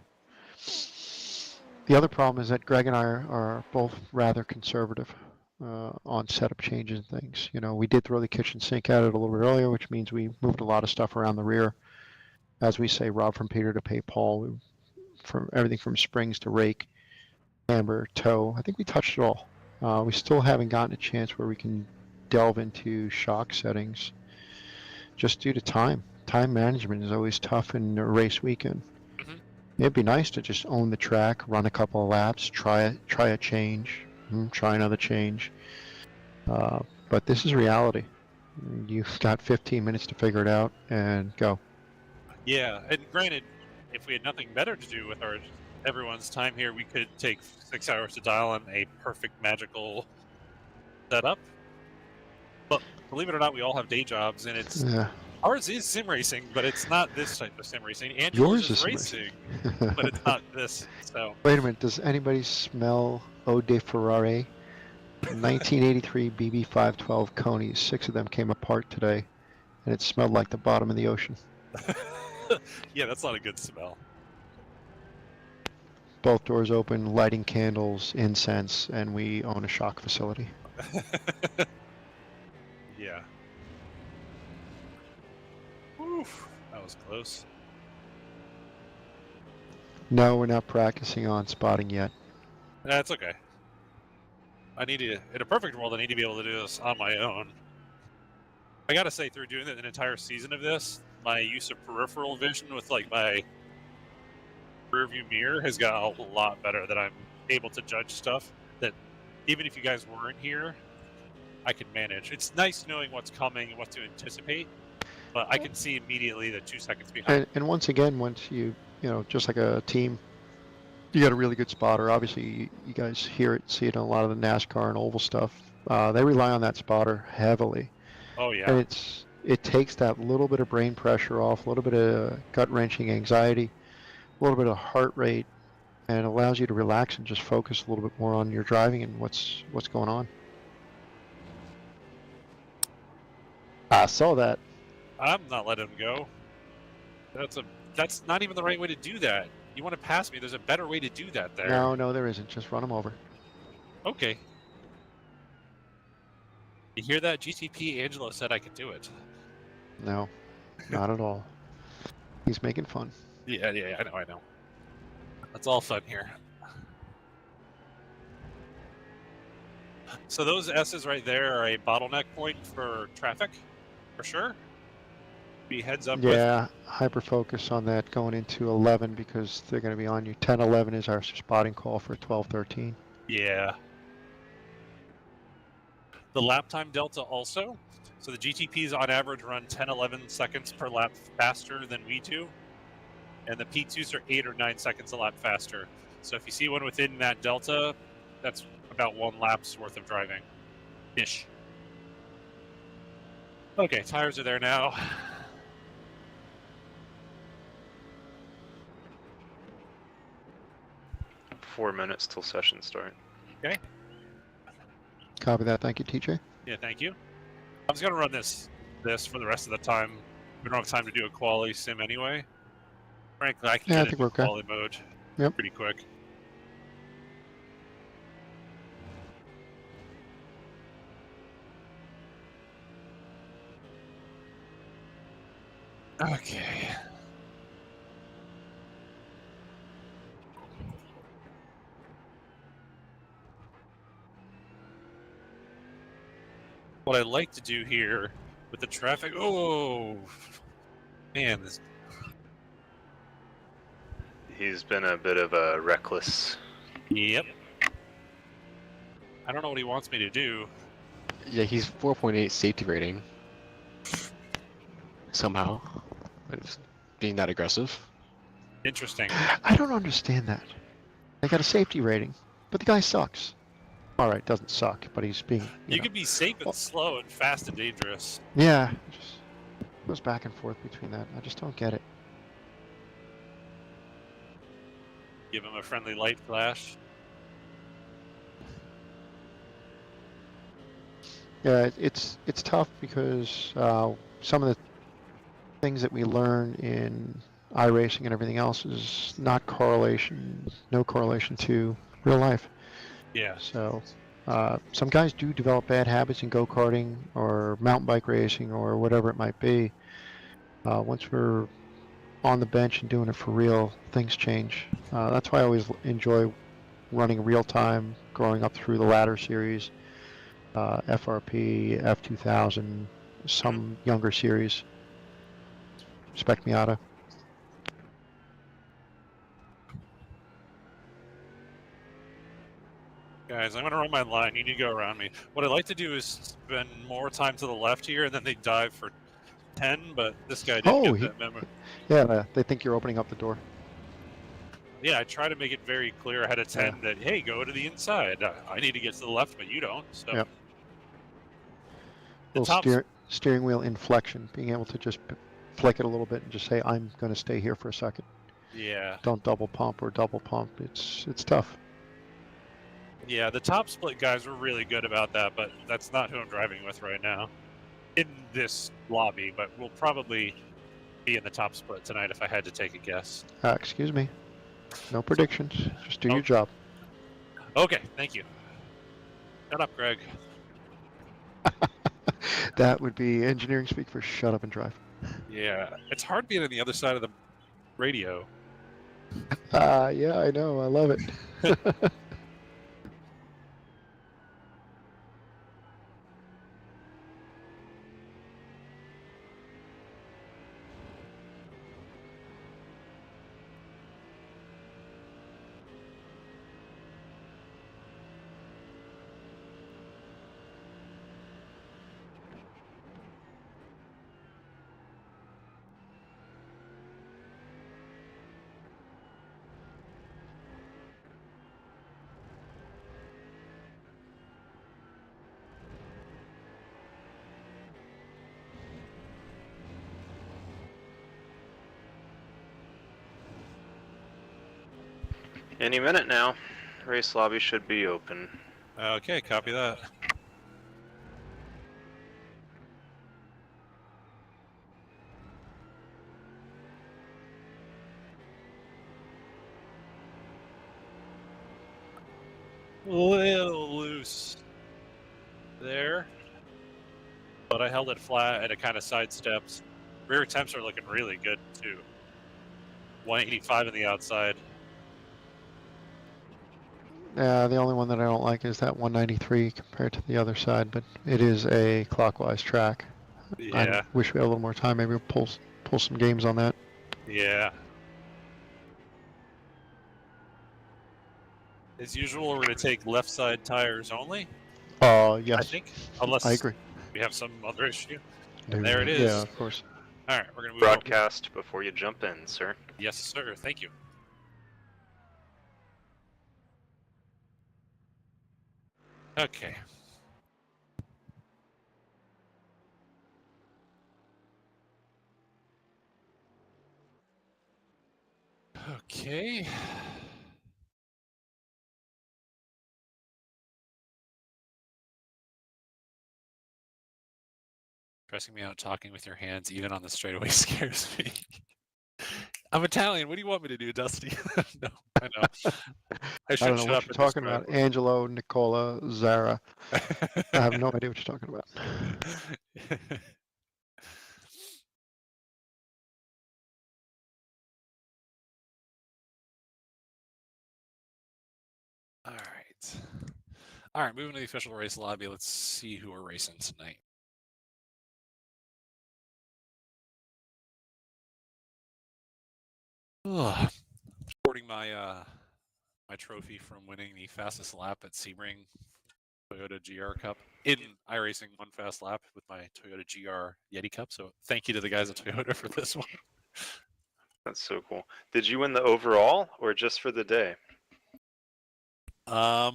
The other problem is that Greg and I are both rather conservative on setup changes and things. We did throw the kitchen sink at it a little bit earlier, which means we moved a lot of stuff around the rear. As we say, rob from Peter to pay Paul, from everything from springs to rake, camber, toe. I think we touched it all. We still haven't gotten a chance where we can delve into shock settings just due to time. Time management is always tough in a race weekend. Mhm. It'd be nice to just own the track, run a couple of laps, try a change, try another change. But this is reality. You've got 15 minutes to figure it out and go. Yeah, and granted, if we had nothing better to do with everyone's time here, we could take 6 hours to dial in a perfect magical setup. But believe it or not, we all have day jobs, and Yeah. ours is sim racing, but it's not this type of sim racing. Angela's Yours is is sim racing, but it's not this. So Wait a minute. Does anybody smell Eau de Ferrari? 1983 BB512 Conies. 6 of them came apart today, and it smelled like the bottom of the ocean. yeah, that's not a good smell. Both doors open, lighting candles, incense, and we own a shock facility. Yeah. Oof, that was close. No, we're not practicing on spotting yet. That's okay. In a perfect world, I need to be able to do this on my own. I gotta say, through doing an entire season of this, my use of peripheral vision with like my rear view mirror has got a lot better, that I'm able to judge stuff that even if you guys weren't here, I can manage. It's nice knowing what's coming and what to anticipate, but I can see immediately the 2 seconds behind. And once again, once you just like a team, you got a really good spotter. Obviously, you guys hear it, see it on a lot of the NASCAR and oval stuff. They rely on that spotter heavily. Oh yeah. And it takes that little bit of brain pressure off, a little bit of gut-wrenching anxiety, a little bit of heart rate, and allows you to relax and just focus a little bit more on your driving and what's going on. I saw that. I'm not letting him go. That's not even the right way to do that. You want to pass me? There's a better way to do that there. No, there isn't. Just run them over. Okay. You hear that? GTP Angelo said I could do it. No, not at all. He's making fun. Yeah, I know. That's all fun here. So those S's right there are a bottleneck point for traffic, for sure. Be heads up with. Yeah, hyper focus on that going into 11 because they're going to be on you. 10, 11 is our spotting call for 12, 13. Yeah. The lap time delta also. So the GTPs on average run 10, 11 seconds per lap faster than we do. And the P2s are 8 or 9 seconds a lap faster. So if you see one within that delta, that's about 1 lap's worth of driving. Ish. Okay, tires are there now. Four minutes till session start. Okay. Copy that. Thank you, TJ. Yeah, thank you. I was gonna run this for the rest of the time. We don't have time to do a quali sim anyway. Frankly, I can Yeah, I get think into we're okay. quali mode Yep. pretty quick. Okay. What I like to do here with the traffic. Oh, man, this. He's been a bit of a reckless. Yep. I don't know what he wants me to do. Yeah, he's 4.8 safety rating. Somehow. It's being that aggressive. Interesting. I don't understand that. They got a safety rating, but the guy sucks. All right, doesn't suck, but he's being. You know. can be safe and slow and fast and dangerous. Yeah, just goes back and forth between that. I just don't get it. Give him a friendly light flash. Yeah, it's tough because some of the things that we learn in iRacing and everything else is no correlation to real life. Yeah. So some guys do develop bad habits in go-karting or mountain bike racing or whatever it might be. Once we're on the bench and doing it for real, things change. That's why I always enjoy running real time, growing up through the ladder series, FRP, F2000, some younger series, Spec Miata. Guys, I'm going to run my line. You need to go around me. What I like to do is spend more time to the left here, and then they dive for 10, but this guy didn't get that memo. Yeah, they think you're opening up the door. Yeah, I try to make it very clear ahead of 10 that, hey, go to the inside. I need to get to the left, but you don't. So. Yep. Little steering wheel inflection, being able to just flick it a little bit and just say, I'm going to stay here for a second. Yeah. Don't double pump or double pump. It's tough. Yeah, the top split guys were really good about that, but that's not who I'm driving with right now in this lobby, but we'll probably be in the top split tonight if I had to take a guess. Excuse me. No predictions. Just do your job. Okay, thank you. Shut up, Greg. That would be engineering speak for shut up and drive. Yeah, it's hard being on the other side of the radio. Yeah, I know. I love it. Any minute now. Race lobby should be open. Okay, copy that. A little loose there, but I held it flat and it kind of sidesteps. Rear temps are looking really good too. 185 on the outside. The only one that I don't like is that 193 compared to the other side, but it is a clockwise track. Yeah, I wish we had a little more time. Maybe we'll pull some games on that. yeah. As usual, we're going to take left side tires only. Yes. I think, unless I agree. we have some other issue. No, And there it is. Yeah, of course. All right, we're going to move Broadcast before you jump in, sir. Over. Yes, sir. Thank you. Okay. Okay. Pressing me out, talking with your hands, even on the straightaway, scares me. I'm Italian. What do you want me to do, Dusty? No, I know. I should I don't know shut what up you're and talking about. describe Angelo, Nicola, Zara. I have no idea what you're talking about. All right. All right, moving to the official race lobby. Let's see who we're racing tonight. Ugh. Sporting my my trophy from winning the fastest lap at Sebring Toyota GR Cup in iRacing one fast lap with my Toyota GR Yeti Cup. So thank you to the guys at Toyota for this one. That's so cool. Did you win the overall or just for the day? I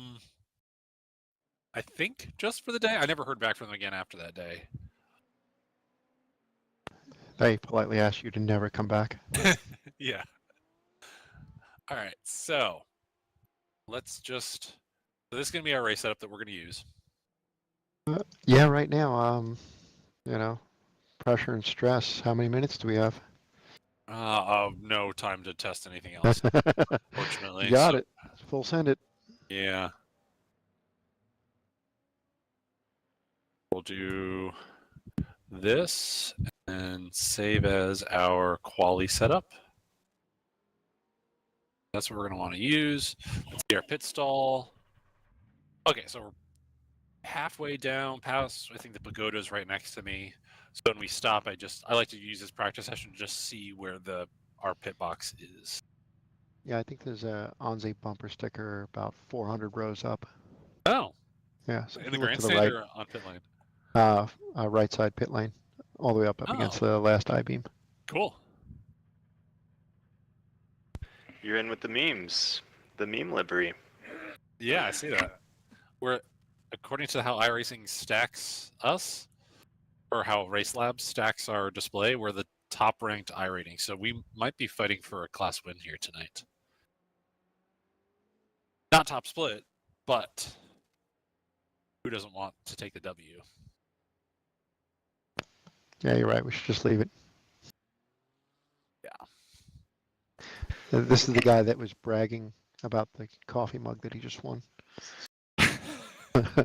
think just for the day. I never heard back from them again after that day. They politely asked you to never come back. Yeah. All right, so let's just. So this is going to be our race setup that we're going to use. Yeah, right now, you know, pressure and stress. How many minutes do we have? No time to test anything else, fortunately. You got it. Full send it. Yeah. We'll do this and save as our quali setup. That's what we're going to want to use. Let's see our pit stall. Okay, so we're halfway down past, I think the pagoda is right next to me. So when we stop, I like to use this practice session to just see where our pit box is. Yeah, I think there's a Onze bumper sticker about 400 rows up. Oh. Yeah, so In the if you look to the grandstand right, or on pit lane? right side pit lane, all the way up against the last I-beam. Cool. You're in with the memes, the meme library. Yeah, I see that. We're, according to how iRacing stacks us, or how Race Labs stacks our display, we're the top ranked iRating. So we might be fighting for a class win here tonight. Not top split, but who doesn't want to take the W? Yeah, you're right. We should just leave it. Yeah. This is the guy that was bragging about the coffee mug that he just won.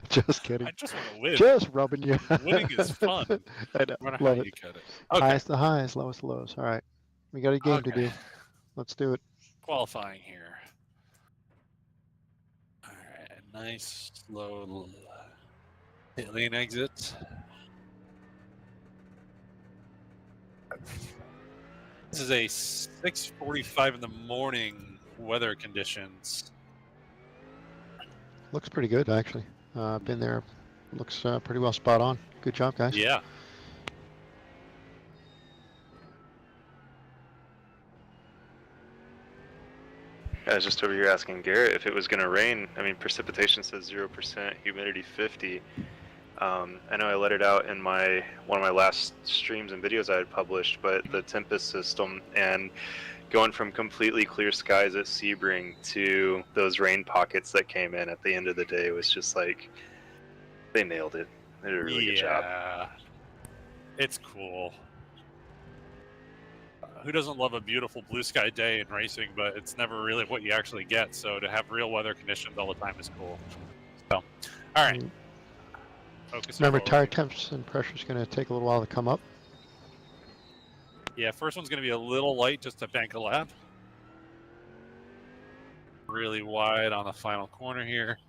Just kidding. I just want to win. Just rubbing you. Winning is fun. I know. No matter Love how it. you cut it. Okay. Highest to highest, lowest to lows. All right. We got a game to Okay. do. Let's do it. Qualifying here. All right. Nice slow pit lane exit. This is a 6:45 in the morning weather conditions. Looks pretty good, actually. Been there. Looks pretty well spot on. Good job, guys. Yeah. I was just over here asking Garrett if it was going to rain. I mean, precipitation says 0%, humidity 50. I know I let it out in one of my last streams and videos I had published, but the Tempest system and going from completely clear skies at Sebring to those rain pockets that came in at the end of the day was just like, they nailed it. They did a really good job. Yeah. It's cool. Who doesn't love a beautiful blue sky day in racing, but it's never really what you actually get. So to have real weather conditions all the time is cool. So, all right. Focus. Remember, tire temps and pressure is going to take a little while to come up. Yeah, first one's going to be a little light just to bank a lap. Really wide on the final corner here.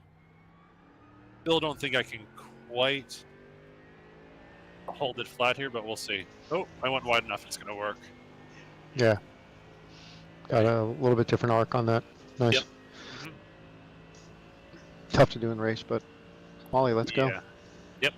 Still don't think I can quite hold it flat here, but we'll see. Oh, I went wide enough. It's going to work. Yeah. Got a little bit different arc on that. Nice. Yep. Mm-hmm. Tough to do in race, but Molly, let's go. Yeah. Yep.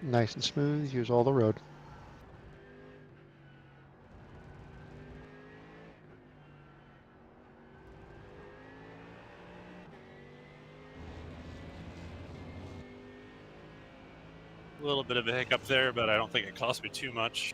Nice and smooth. Use all the road. A little bit of a hiccup there, but I don't think it cost me too much.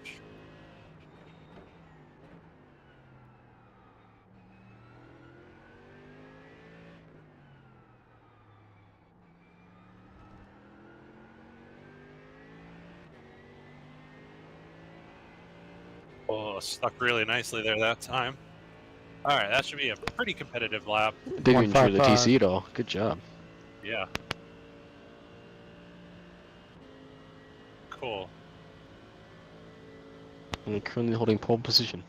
Oh, stuck really nicely there that time. All right, that should be a pretty competitive lap. Didn't even shoot the 155. TC at all. Good job. Yeah. Cool. And currently holding pole position.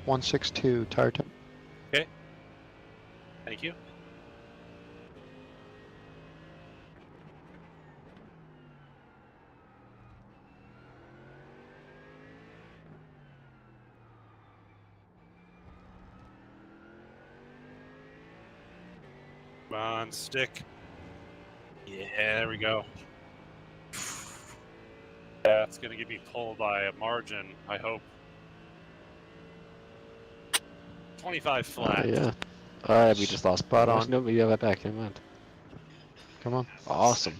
.162 tire temp. Thank you. Come on, stick. Yeah, there we go. That's going to get me pulled by a margin, I hope. 25 flat. Yeah. We just lost. Spot on. No, we have that back. Never mind. Come on. Awesome.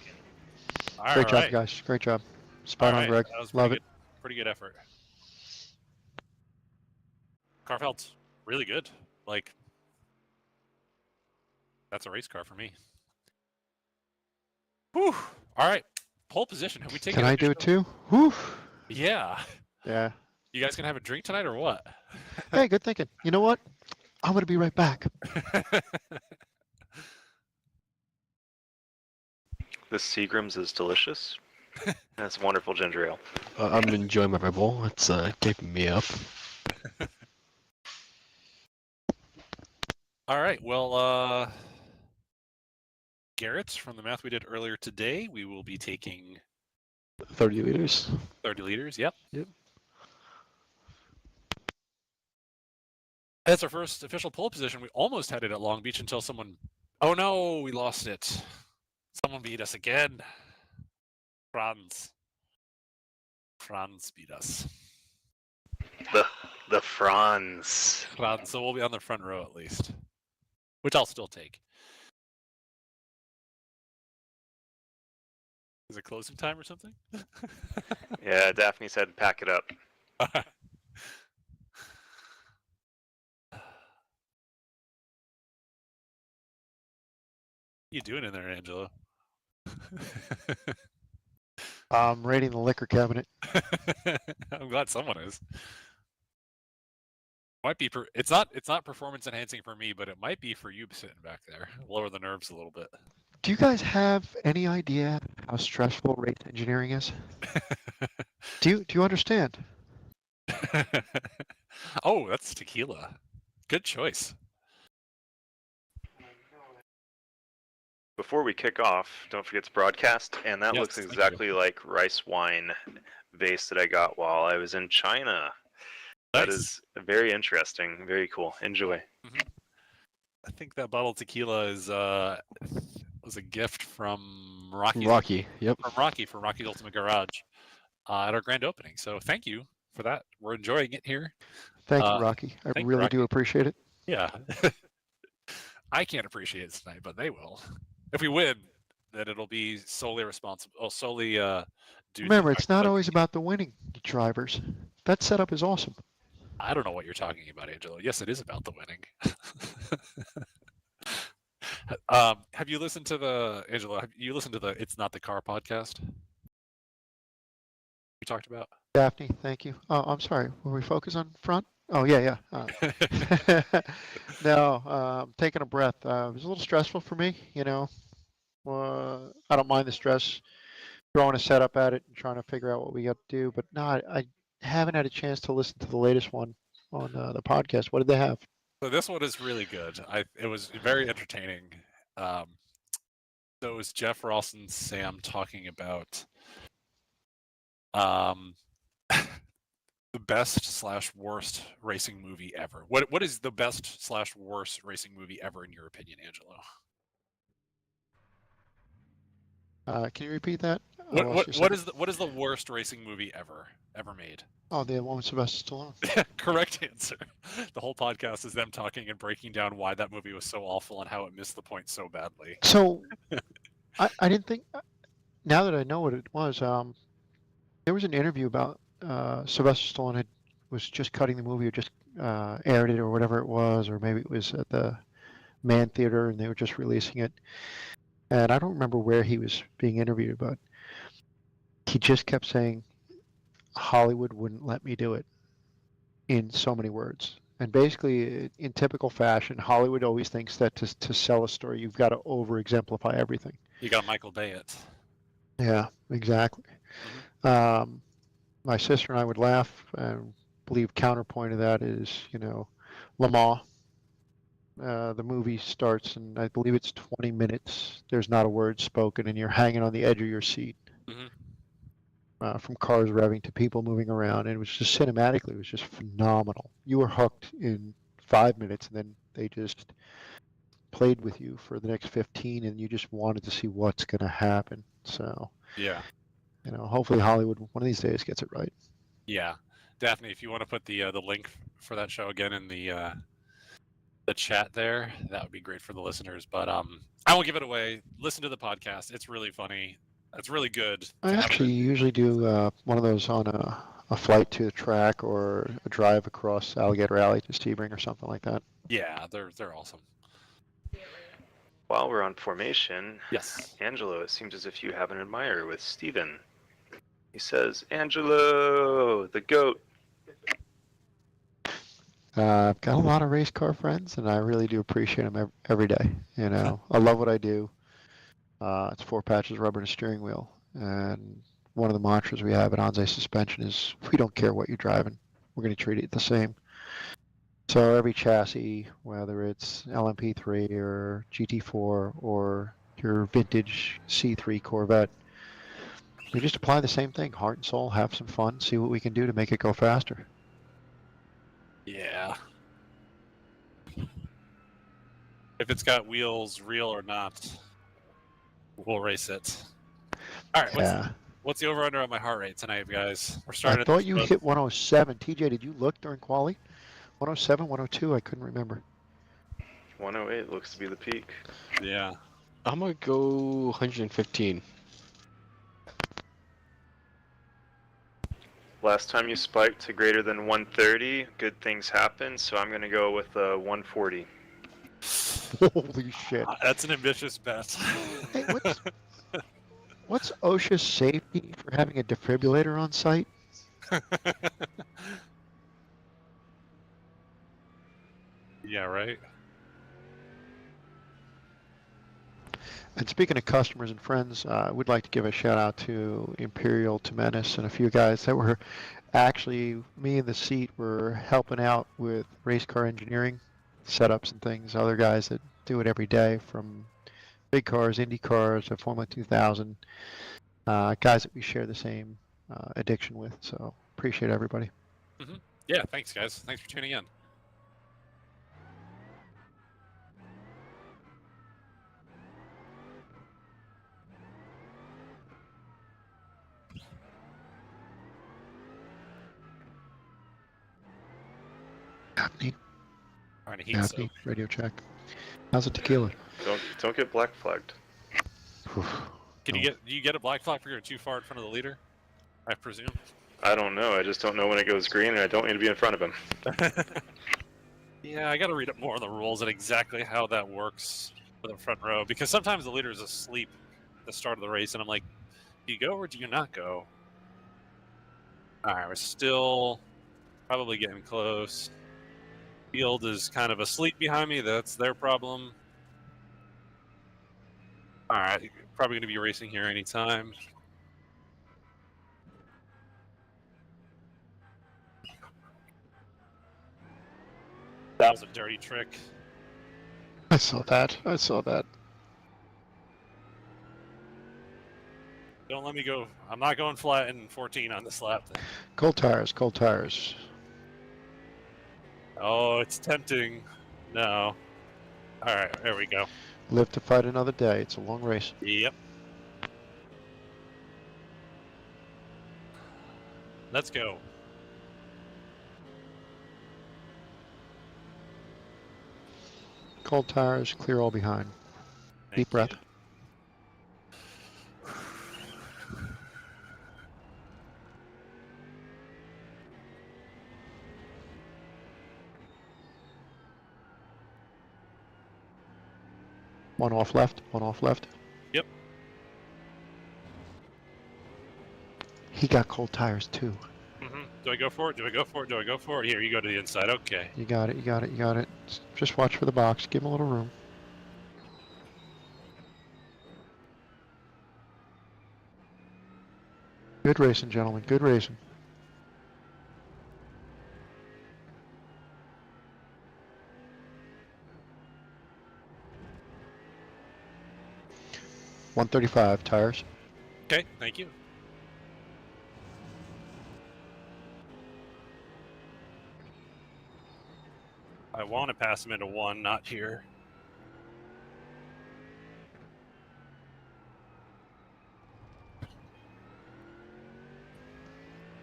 All Great job, right. guys. Great job. Spot All on, right, Greg. that was Love pretty it. good. Pretty good effort. Car felt really good. Like, that's a race car for me. Whew. All right. Pole position. Have we taken Can I do it too? Whew. Yeah. Yeah. You guys gonna have a drink tonight or what? Hey, good thinking. You know what? I'm going to be right back. This Seagram's is delicious. That's wonderful ginger ale. I'm enjoying my Red Bull. It's keeping me up. All right. Well, Garrett, from the math we did earlier today, we will be taking 30 liters. 30 liters. Yep. Yep. That's our first official pole position. We almost had it at Long Beach until someone. Oh no, we lost it. Someone beat us again. Franz beat us. The Franz. Franz. So we'll be on the front row at least, which I'll still take. Is it closing time or something? Yeah, Daphne said pack it up. What are you doing in there, Angelo? I'm raiding the liquor cabinet. I'm glad someone is. Might be. It's not performance enhancing for me, but it might be for you sitting back there. Lower the nerves a little bit. Do you guys have any idea how stressful race engineering is? Do you understand? Oh, that's tequila. Good choice. Before we kick off, don't forget to broadcast, and that Yes, looks thank you. exactly like rice wine vase that I got while I was in China. That Nice. is very interesting. Very cool. Enjoy. I think that bottle of tequila is was a gift from Rocky. Rocky. Yep. From Rocky's Ultimate Garage at our grand opening. So thank you for that. We're enjoying it here. Thank you, Rocky. I thank you, really Rocky. do appreciate it. Yeah. I can't appreciate it tonight, but they will. If we win, then it'll be solely responsible. Oh, solely due Remember, to the it's fact not that always about the winning, drivers. That setup is awesome. I don't know what you're talking about, Angelo. Yes, it is about the winning. Have you listened to the Angelo? Have you listened to the "It's Not the Car" podcast? We talked about. Daphne, thank you. Oh, I'm sorry. Were we focused on front? Oh, yeah. No, taking a breath. It was a little stressful for me, you know. I don't mind the stress, throwing a setup at it and trying to figure out what we got to do. But no, I haven't had a chance to listen to the latest one on the podcast. What did they have? So this one is really good. It was very entertaining. So it was Jeff Ross and Sam talking about the best/worst racing movie ever. What is the best/worst racing movie ever in your opinion, Angelo? Can you repeat that? What is the worst racing movie ever made? Oh, the one with Sylvester Stallone. Correct answer. The whole podcast is them talking and breaking down why that movie was so awful and how it missed the point so badly. So, I didn't think. Now that I know what it was, there was an interview about Sylvester Stallone was just cutting the movie or just aired it or whatever it was, or maybe it was at the Man Theater and they were just releasing it. And I don't remember where he was being interviewed, but he just kept saying, Hollywood wouldn't let me do it, in so many words. And basically, in typical fashion, Hollywood always thinks that to sell a story, you've got to over-exemplify everything. You got Michael Bay it. Yeah, exactly. My sister and I would laugh and believe counterpoint of that is, Le Mans. The movie starts and I believe it's 20 minutes. There's not a word spoken and you're hanging on the edge of your seat. From cars revving to people moving around, and it was just cinematically, it was just phenomenal. You were hooked in 5 minutes, and then they just played with you for the next 15, and you just wanted to see what's going to happen. So, yeah, hopefully Hollywood one of these days gets it right. Yeah, Daphne, if you want to put the link for that show again in the chat there, that would be great for the listeners. But I won't give it away. Listen to the podcast; it's really funny. It's really good. I actually usually do one of those on a flight to the track or a drive across Alligator Alley to Sebring or something like that. Yeah, they're awesome. While we're on formation, yes, Angelo, it seems as if you have an admirer with Steven. He says, Angelo, the GOAT. I've got a lot of race car friends, and I really do appreciate them every day. I love what I do. It's 4 patches, rubber, and a steering wheel. And one of the mantras we have at Anze Suspension is, we don't care what you're driving. We're going to treat it the same. So every chassis, whether it's LMP3 or GT4 or your vintage C3 Corvette, we just apply the same thing, heart and soul, have some fun, see what we can do to make it go faster. Yeah. If it's got wheels, real or not, we'll race it. All right, what's the over-under on my heart rate tonight, guys? We're starting. I thought you hit 107. TJ, did you look during quali? 107, 102, I couldn't remember. 108 looks to be the peak. Yeah. I'm going to go 115. Last time you spiked to greater than 130, good things happen, so I'm going to go with 140. Holy shit. That's an ambitious bet. Hey, what's OSHA's safety for having a defibrillator on site? Yeah, right. And speaking of customers and friends, I would like to give a shout out to Imperial, to Menace, and a few guys that were actually, me in the seat, were helping out with race car engineering, setups and things. Other guys that do it every day, from big cars, Indy cars, to Formula 2000, guys that we share the same addiction with. So appreciate everybody. Yeah, thanks, guys. Thanks for tuning in. Happening, Trying to heat happening. soak. Radio check. How's the tequila? Don't get black flagged. Can you get a black flag for going too far in front of the leader? I presume. I don't know. I just don't know when it goes green, and I don't need to be in front of him. Yeah, I got to read up more on the rules and exactly how that works for the front row, because sometimes the leader is asleep at the start of the race, and I'm like, do you go or do you not go? All right, we're still probably getting close. Field is kind of asleep behind me. That's their problem. All right, probably going to be racing here anytime. That was a dirty trick. I saw that. I saw that. Don't let me go. I'm not going flat in 14 on this lap. Cold tires, cold tires. Oh, it's tempting. No. All right, there we go. Live to fight another day. It's a long race. Yep. Let's go. Cold tires, clear all behind. Thank Deep breath. you. One off left, one off left. Yep. He got cold tires too. Do I go for it? Do I go for it? Do I go for it? Here, you go to the inside. Okay. You got it, you got it, you got it. Just watch for the box. Give him a little room. Good racing, gentlemen. Good racing. .135 tires. Okay, thank you. I want to pass him into one, not here.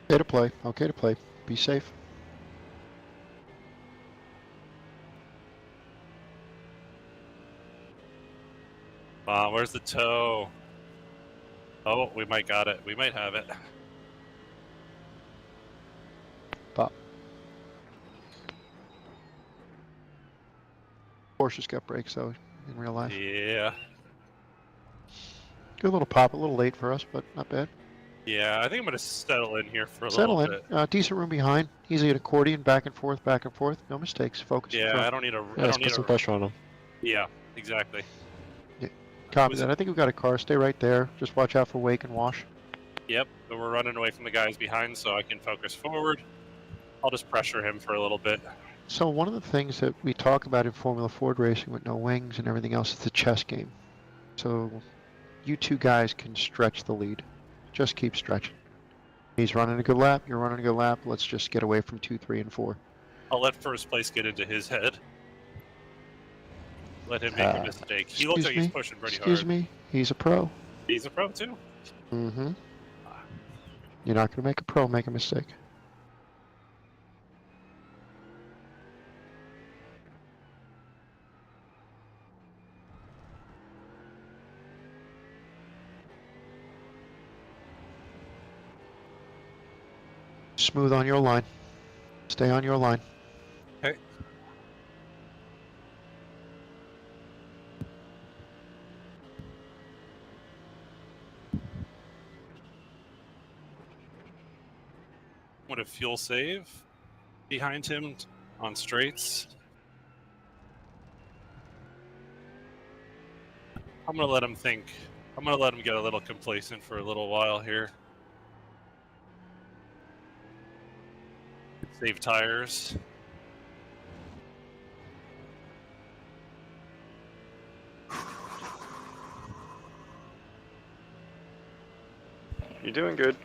Okay to play. Okay to play. Be safe. Where's the toe? Oh, we might got it. We might have it. Pop. Porsche's got brakes though in real life. Yeah. Good little pop. A little late for us, but not bad. Yeah, I think I'm going to settle in here for a Settle little in. bit. Decent room behind. Easy at accordion, back and forth, back and forth. No mistakes. Focus. in Yeah, front. I don't need a. I Yeah, let's don't put need some a. pressure on him. Yeah, exactly. Copy Was that. I think we've got a car. Stay right there. Just watch out for wake and wash. Yep, but we're running away from the guys behind, so I can focus forward. I'll just pressure him for a little bit. So one of the things that we talk about in Formula Ford racing with no wings and everything else is the chess game. So you two guys can stretch the lead. Just keep stretching. He's running a good lap. You're running a good lap. Let's just get away from 2, 3, and 4. I'll let first place get into his head. Let him make a mistake. He looks like he's pushing pretty Excuse hard. me. He's a pro. He's a pro too. Mm-hmm. You're not going to make a pro make a mistake. Smooth on your line. Stay on your line. Okay. Want a fuel save behind him on straights. I'm gonna let him think. I'm gonna let him get a little complacent for a little while here. Save tires. You're doing good.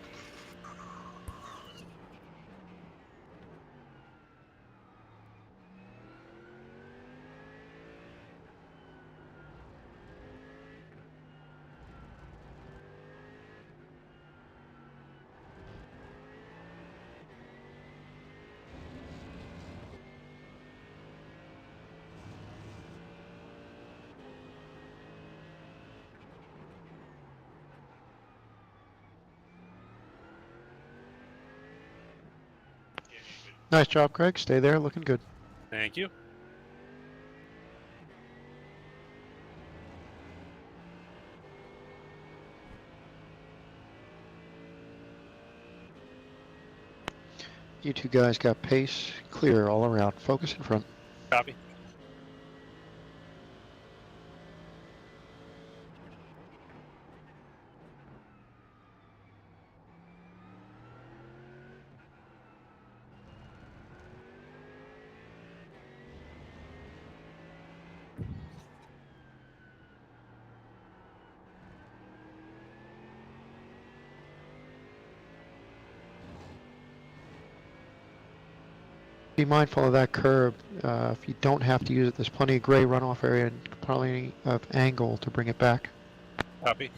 Nice job, Craig. Stay there, looking good. Thank you. You two guys got pace, clear all around. Focus in front. Copy. Be mindful of that curb. If you don't have to use it, there's plenty of gray runoff area and plenty of angle to bring it back. Copy.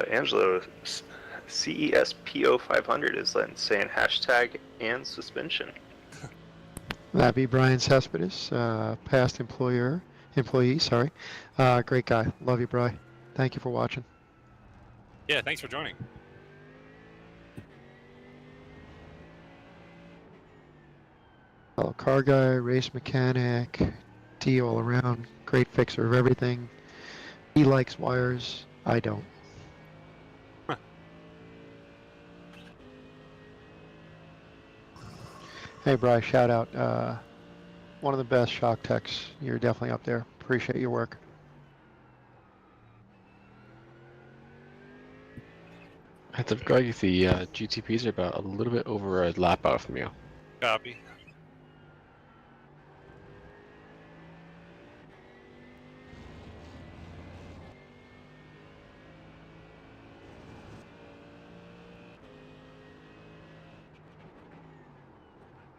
Angelo, CESPO 500 is saying hashtag and suspension. That'd be Brian Cespedes, past employee, sorry. Great guy. Love you, Bri. Thank you for watching. Yeah, thanks for joining. Fellow car guy, race mechanic, D all around, great fixer of everything. He likes wires. I don't. Huh. Hey, Bri, shout out. One of the best shock techs. You're definitely up there. Appreciate your work. I have to Greg, the GTPs are about a little bit over a lap out from you. Copy.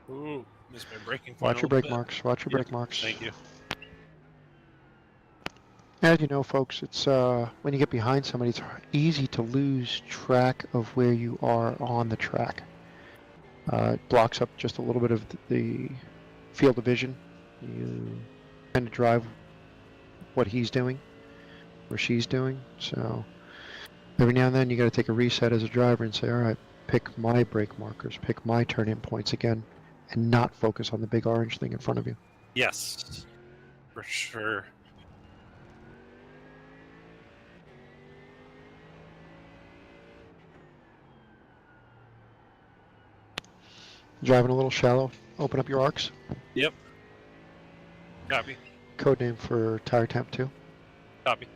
Ooh, missed my braking point. Watch a your little brake bit. marks. Watch your Yep, brake marks. Thank you. As you know, folks, it's when you get behind somebody, it's easy to lose track of where you are on the track. It blocks up just a little bit of the field of vision. You tend to drive what he's doing or she's doing. So every now and then you got to take a reset as a driver and say, all right, pick my brake markers, pick my turn-in points again, and not focus on the big orange thing in front of you. Yes, for sure. Driving a little shallow, open up your arcs. Yep. Copy. Code name for tire temp 2. Copy.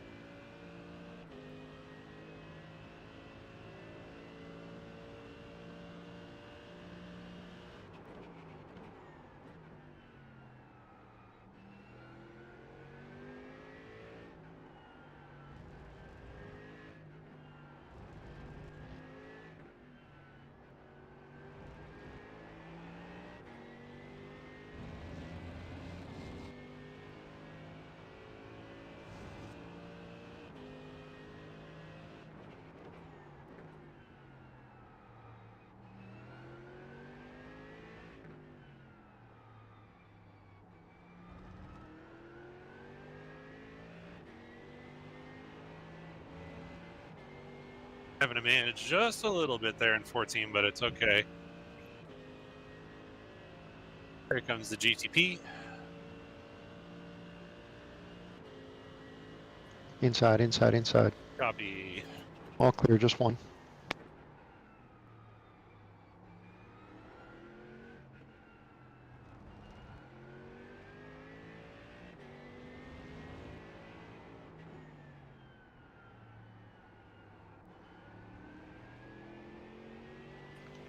Having to manage just a little bit there in 14, but it's okay. Here comes the GTP. Inside, inside, inside. Copy. All clear, just one.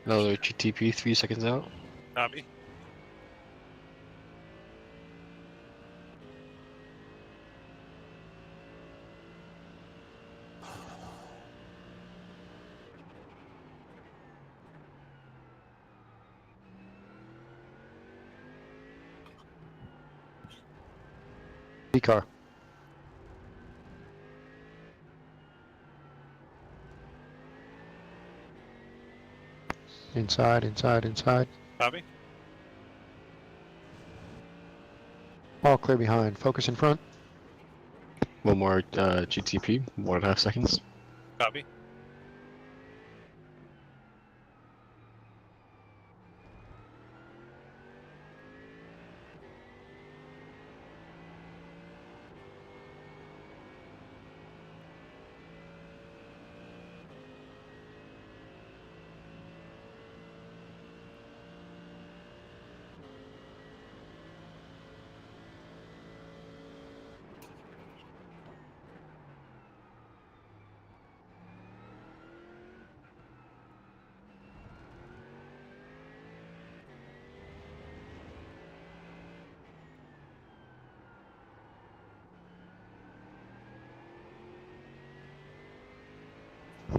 Another GTP 3 seconds out. Copy. B car. Inside, inside, inside. Copy. All clear behind. Focus in front. One more GTP, 1.5 seconds. Copy.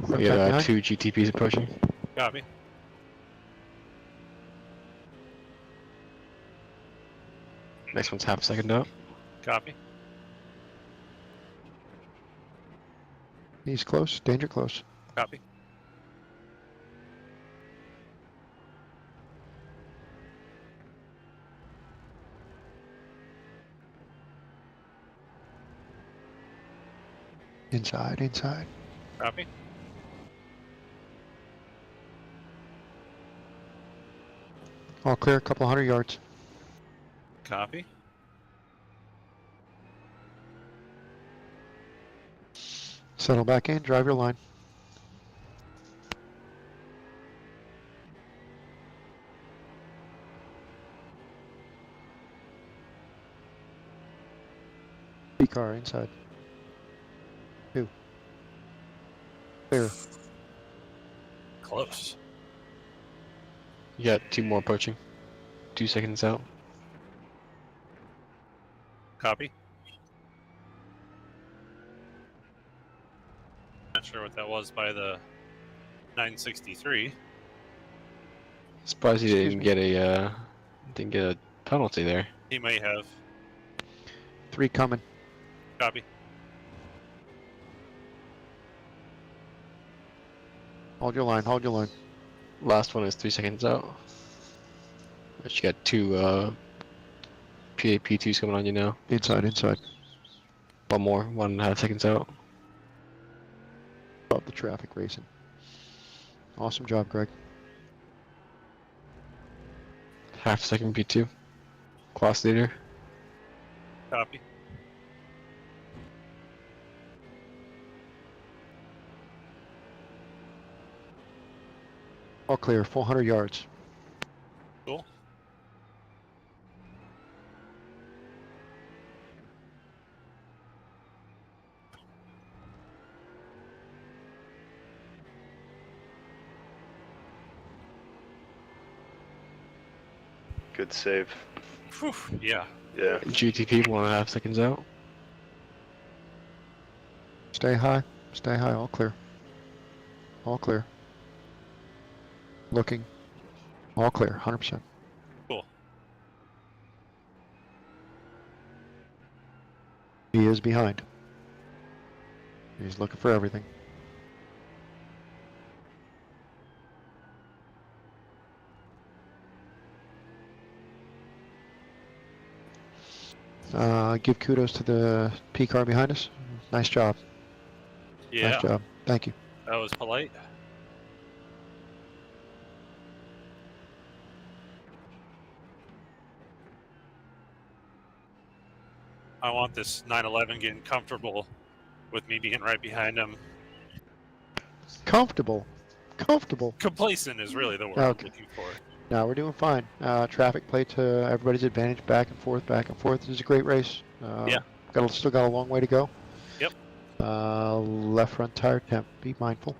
We Back got behind. 2 GTPs approaching. Copy. Next one's half a second out. Copy. He's close. Danger close. Copy. Inside, inside. Copy. All clear. A couple 100 yards. Copy. Settle back in. Drive your line. B car inside. 2. Clear. Close. You got 2 more approaching. 2 seconds out. Copy. Not sure what that was by the 963. Surprised he Excuse didn't me. get a penalty there. He may have. 3 coming. Copy. Hold your line. Hold your line. Last one is 3 seconds out. But you got 2 PAP2s coming on you now. Inside, inside. One more, 1.5 seconds out. Love the traffic racing. Awesome job, Greg. Half second P2. Class leader. Copy. All clear. 400 yards. Cool. Good save. Whew. Yeah. Yeah. GTP, 1.5 seconds out. Stay high. Stay high. All clear. All clear. Looking. All clear. 100%. Cool. He is behind. He's looking for everything. Give kudos to the P car behind us. Nice job. Yeah. Nice job. Thank you. That was polite. I want this 911 getting comfortable with me being right behind him. Comfortable. Comfortable. Complacent is really the word I'm Okay. looking for. No, we're doing fine. Traffic play to everybody's advantage, back and forth, back and forth. This is a great race. Yeah. Still got a long way to go. Yep. Left front tire temp. Be mindful.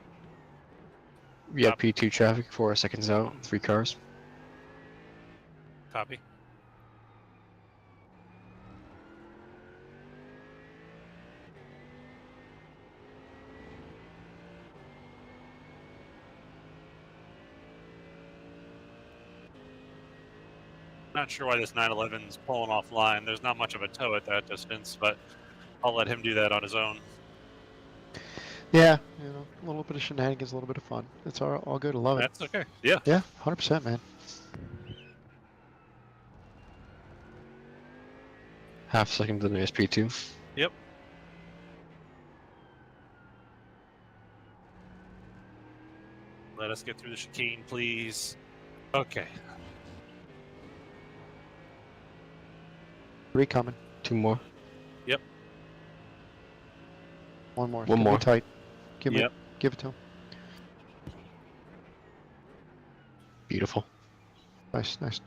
We have P2 traffic, 4 seconds out, 3 cars. Copy. Not sure why this 911's pulling offline. There's not much of a tow at that distance, but I'll let him do that on his own. Yeah, a little bit of shenanigans, a little bit of fun. It's all good. I love it. That's okay. Yeah. Yeah, 100%, man. Half second to the nearest P2. Yep. Let us get through the chicane, please. Okay. 3 coming. 2 more. Yep. 1 more. One It's gonna be more. tight. Give Yep. it to him. Beautiful. Nice. All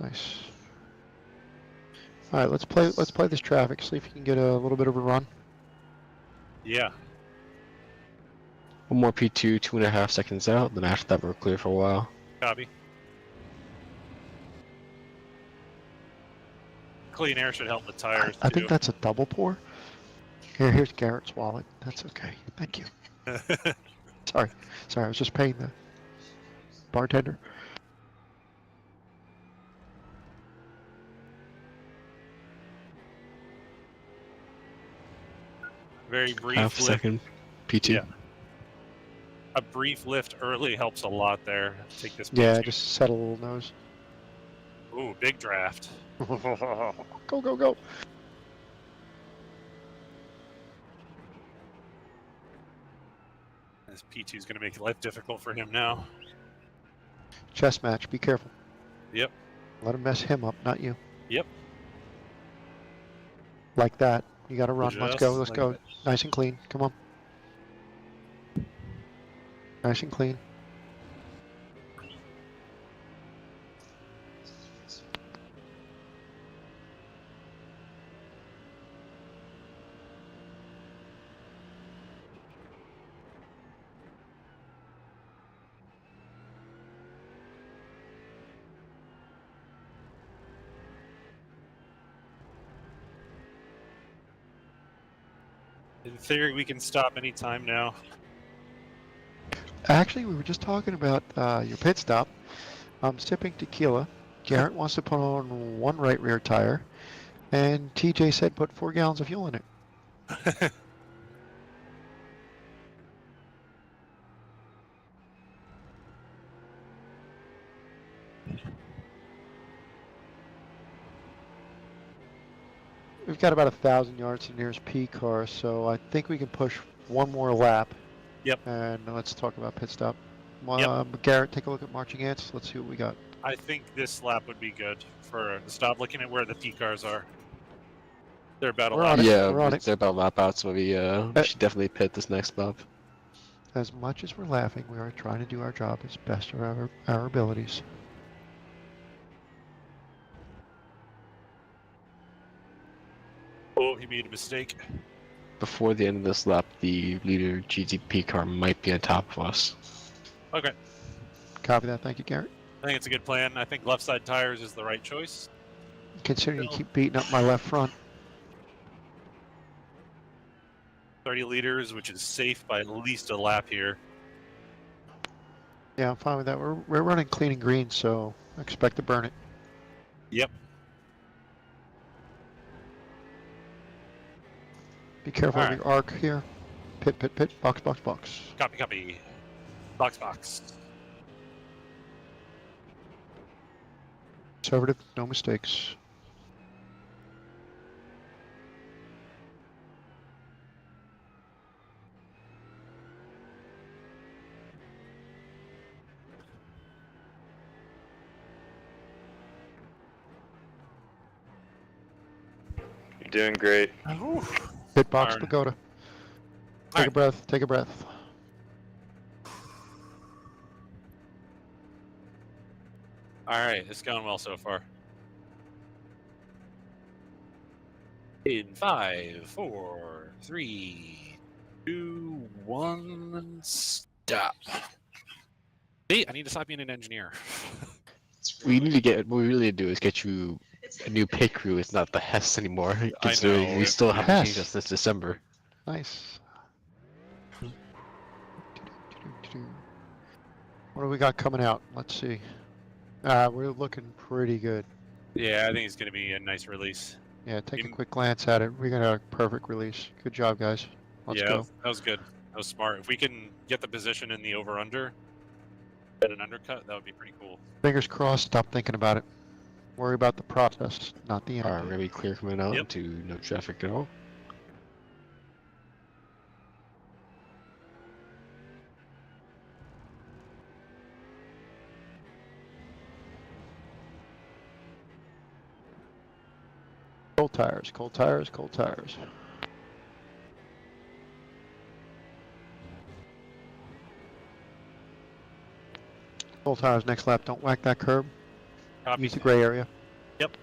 right, let's play this traffic. See if you can get a little bit of a run. Yeah. 1 more P2, 2.5 seconds out. Then after that, we're clear for a while. Copy. Clean air should help the tires, I too. think that's a double pour. Here's Garrett's wallet. That's okay. Thank you. Sorry, I was just paying the bartender. Very brief Half lift. second. P2. Yeah. A brief lift early helps a lot there. Take this. Yeah, P2. just settle a little nose. Ooh, big draft. Go. This P2 is going to make life difficult for him now. Chess match. Be careful. Yep. Let him mess him up, not you. Yep. Like that. You got to run. Let's go. Just Let's like go. that. Nice and clean. Come on. Nice and clean. In theory, we can stop anytime now. Actually, we were just talking about your pit stop. I'm sipping tequila. Garrett wants to put on 1 right rear tire, and TJ said put 4 gallons of fuel in it. We've got about 1,000 yards to the nearest P car, so I think we can push 1 more lap. Yep. And let's talk about pit stop. Yep. Garrett, take a look at marching ants. Let's see what we got. I think this lap would be good for stop looking at where the P cars are. They're about a We're lap. on it. Yeah, We're on it. they're about to lap out, so we should definitely pit this next lap. As much as we're laughing, we are trying to do our job as best of our abilities. Oh, he made a mistake. Before the end of this lap, the leader GTP car might be on top of us. Okay. Copy that. Thank you, Garrett. I think it's a good plan. I think left side tires is the right choice. Considering you keep beating up my left front. 30 liters, which is safe by at least a lap here. Yeah, I'm fine with that. We're running clean and green, so I expect to burn it. Yep. Be careful All of your arc here. Pit, box. Copy. Box. Conservative, no mistakes. Doing great. Pit box Alright. pagoda. Take a Alright. breath. Take a breath. Alright, it's going well so far. In 5, 4, 3, 2, 1, stop. Hey, I need to stop being an engineer. We need to get. What we really need to do is get you a new pit crew. It's not the Hess anymore. Considering know, we still haven't Hess. changed that since December. Nice. What do we got coming out? Let's see. We're looking pretty good. Yeah, I think it's going to be a nice release. Yeah, take a You- quick glance at it. We got a perfect release. Good job, guys. Let's yeah, go. that was good. That was smart. If we can get the position in the over-under at an undercut, that would be pretty cool. Fingers crossed. Stop thinking about it. Worry about the process, not the end. Alright, we're gonna be clear coming out Yep. into no traffic at all. Cold tires, cold tires, cold tires. Cold tires next lap. Don't whack that curb. Copy. Use the gray area. Yep.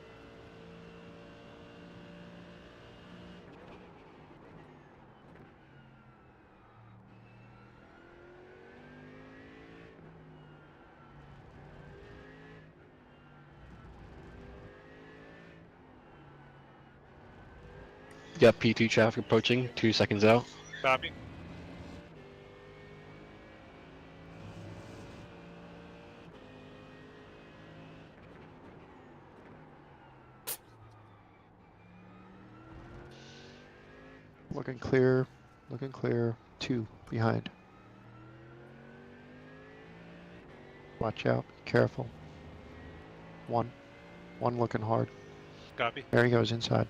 You got P2 traffic approaching, 2 seconds out. Copy. Looking clear. Looking clear. 2 behind. Watch out. Be careful. 1. 1 looking hard. Copy. There he goes inside.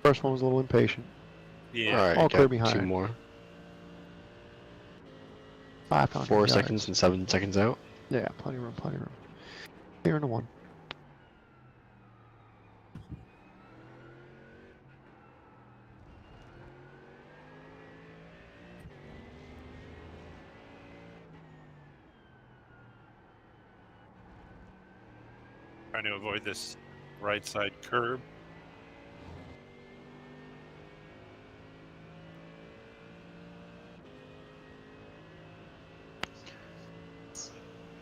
First one was a little impatient. Yeah. Alright, All you clear got behind. 2 more. 500 4 yards. seconds and 7 seconds out. Yeah, plenty of room, plenty of room. Clear into 1. Trying to avoid this right side curb.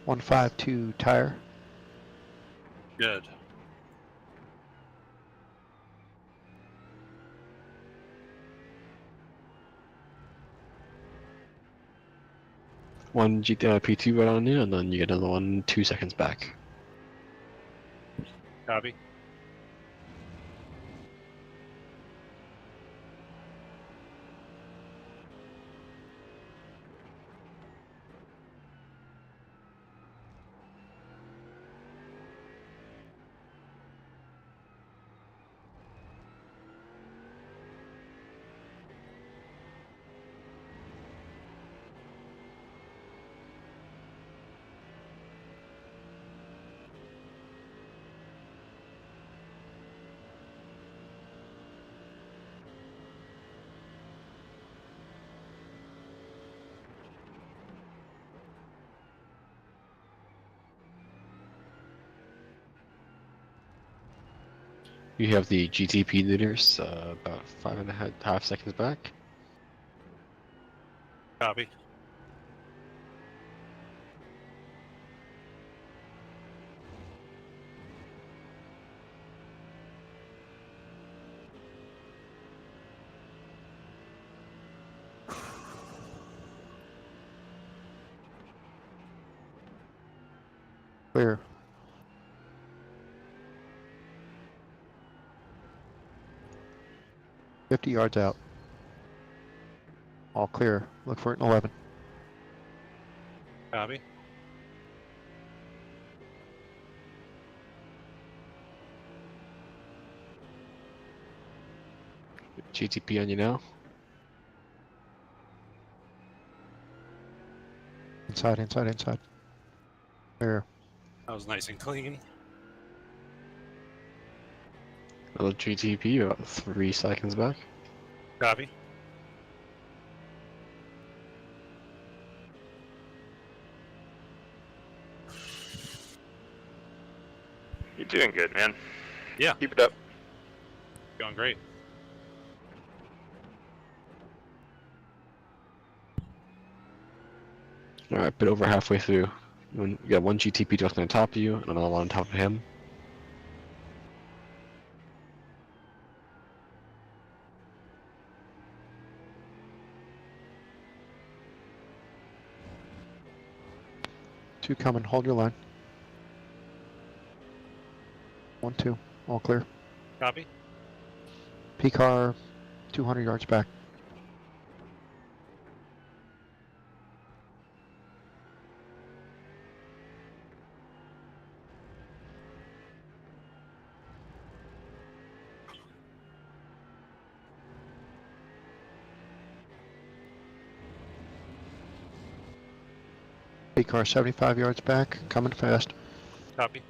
One 5.2 tire. Good. One P2 right on you, and then you get another one 2 seconds back. Copy. You have the GTP leaders about 5.5 seconds back. Copy. Clear. $50 yards out. All clear. Look for it in 11. Copy. GTP on you now. Inside, inside, inside. Clear. That was nice and clean. Little GTP about 3 seconds back. Copy. You're doing good, man. Yeah. Keep it up. Going great. Alright, bit over halfway through. You got one GTP directly on top of you, and another one on top of him. Two coming. Hold your line. 1, 2. All clear. Copy. P car 200 yards back. P car 75 yards back, coming fast. Copy.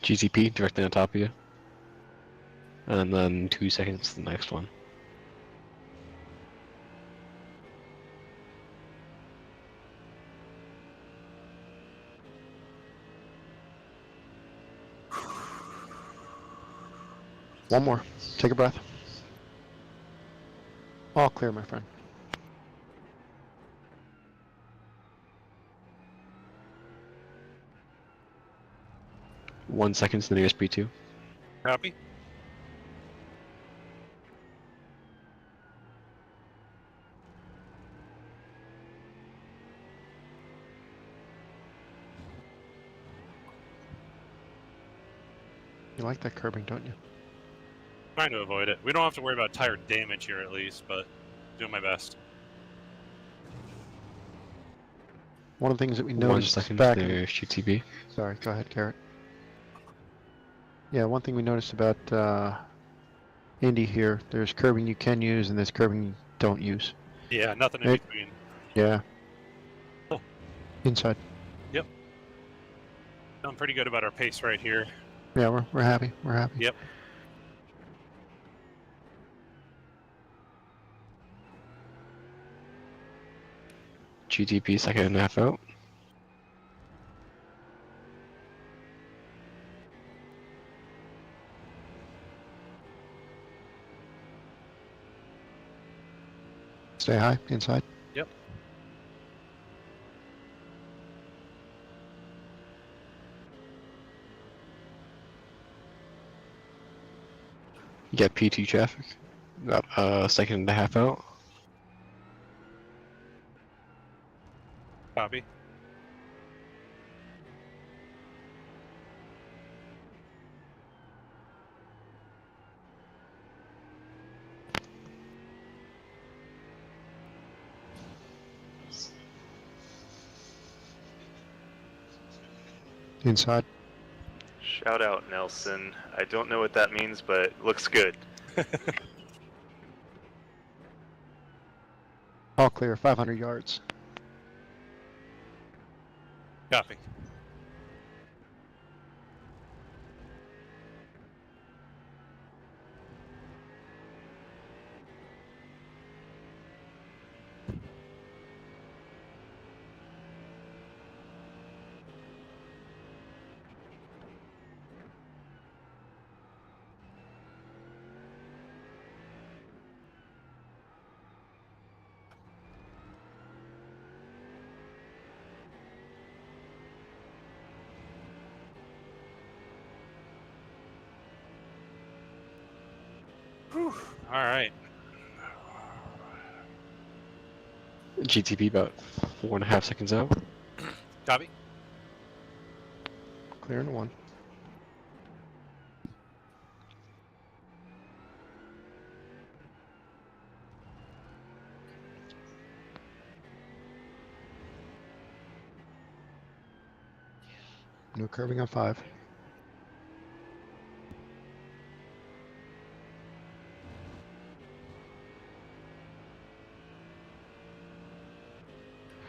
GTP directly on top of you. And then 2 seconds to the next one. One more. Take a breath. All clear, my friend. One second to the nearest P2. Copy. You like that curbing, don't you? Trying to avoid it. We don't have to worry about tire damage here at least, but doing my best. One of the things that we 1 noticed second back to in, the GTP. sorry, go ahead, Garrett. Yeah, one thing we noticed about Indy here, there's curbing you can use and there's curbing you don't use. Yeah, nothing in Right. between. Yeah. Oh. Inside. I'm pretty good about our pace right here. Yeah, we're happy. We're happy. Yep. GTP second and a half out. Stay high, inside. Yep. You got P2 traffic. About a second and a half out. Copy. Inside. Shout out, Nelson. I don't know what that means, but it looks good. All clear, 500 yards. Copy. Whew. All right. GTP about 4.5 seconds out. Copy. Clear in 1. No curbing on 5.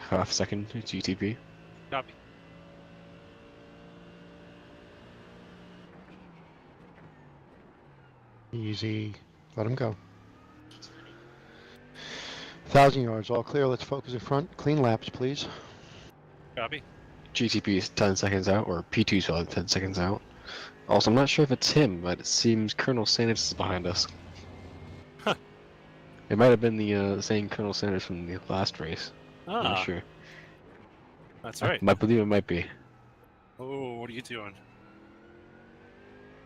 Half second to GTP. Copy. Easy. Let him go. 1,000 yards, all clear. Let's focus in front. Clean laps, please. Copy. GTP is 10 seconds out, or P2 is probably 10 seconds out. Also, I'm not sure if it's him, but it seems Colonel Sanders is behind us. Huh. It might have been the same Colonel Sanders from the last race. I'm not Ah, sure. that's right. I believe it might be. Oh, what are you doing?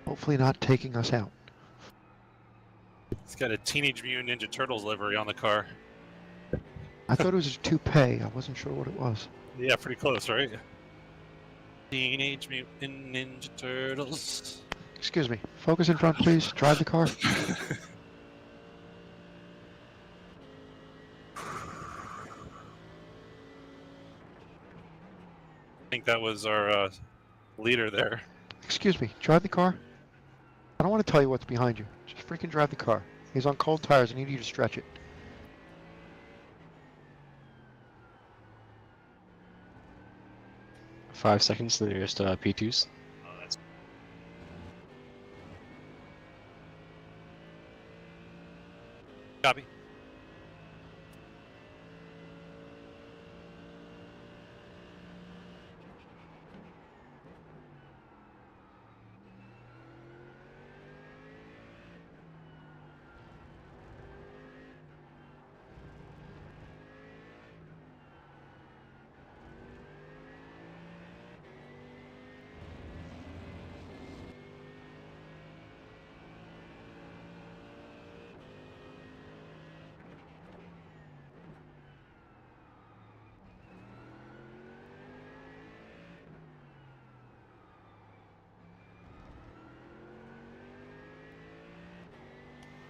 Hopefully not taking us out. It's got a Teenage Mutant Ninja Turtles livery on the car. I thought it was a toupee. I wasn't sure what it was. Yeah, pretty close, right? Teenage Mutant Ninja Turtles. Excuse me. Focus in front, please. Drive the car. I think that was our leader there. Excuse me. Drive the car. I don't want to tell you what's behind you. Just freaking drive the car. He's on cold tires. I need you to stretch it. Five seconds to the nearest P2s. Oh, that's copy.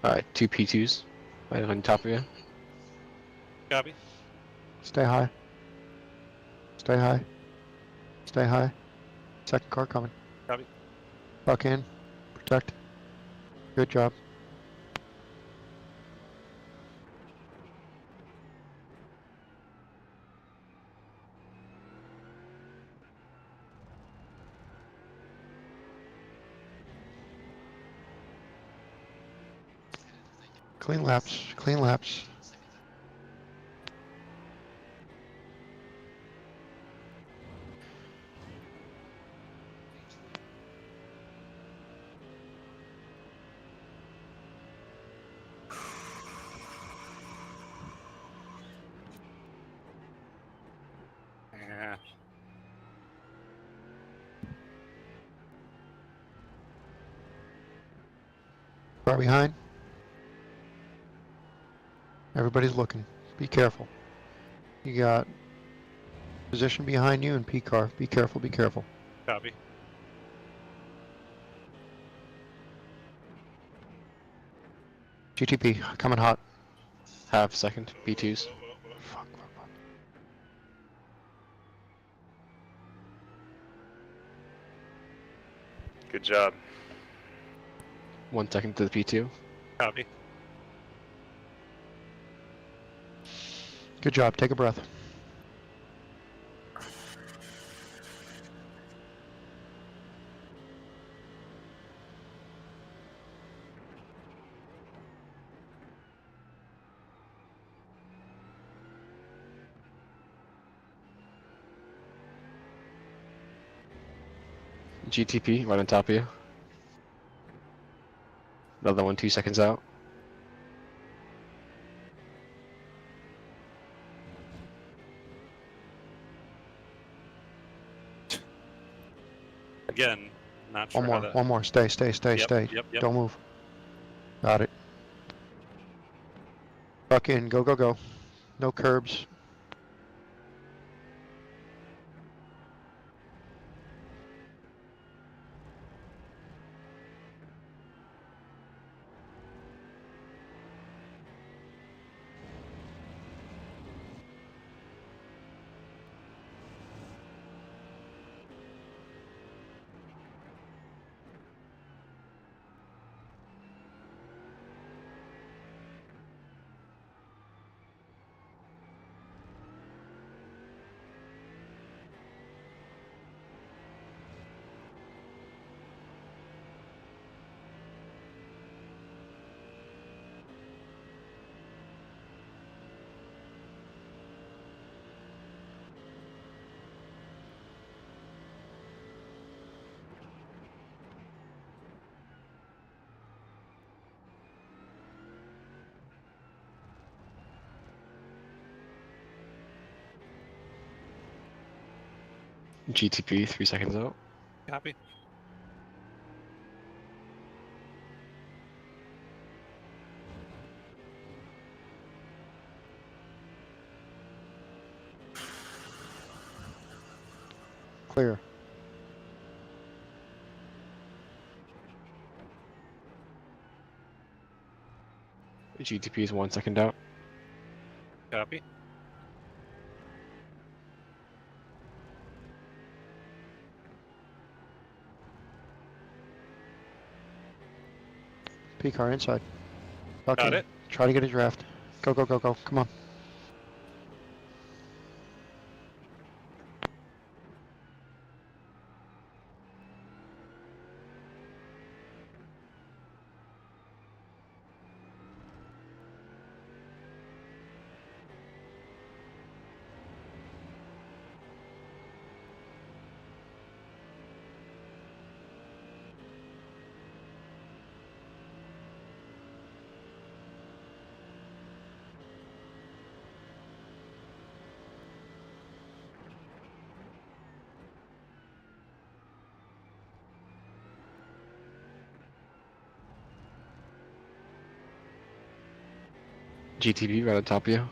Alright, two P2s. Right on top of you. Copy. Stay high. Stay high. Stay high. Second car coming. Copy. Buck in. Protect. Good job. Clean laps. Clean laps. Yeah. Car behind. Everybody's looking. Be careful. You got position behind you and P car. Be careful, be careful. Copy. GTP, coming hot. Half second, P2s. Fuck, fuck, fuck. Good job. 1 second to the P2. Copy. Good job, take a breath. GTP, right on top of you. Another one 2 seconds out. Again, not sure One how more, that... one more. Stay, stay, stay, Yep, stay. yep, yep. Don't move. Got it. Buck in, go, go, go. No curbs. GTP, 3 seconds out. Copy. Clear. GTP is 1 second out. Copy. P car inside. Got Okay. it. Try to get a draft. Go, go, go, go. Come on. GTP right on top of you.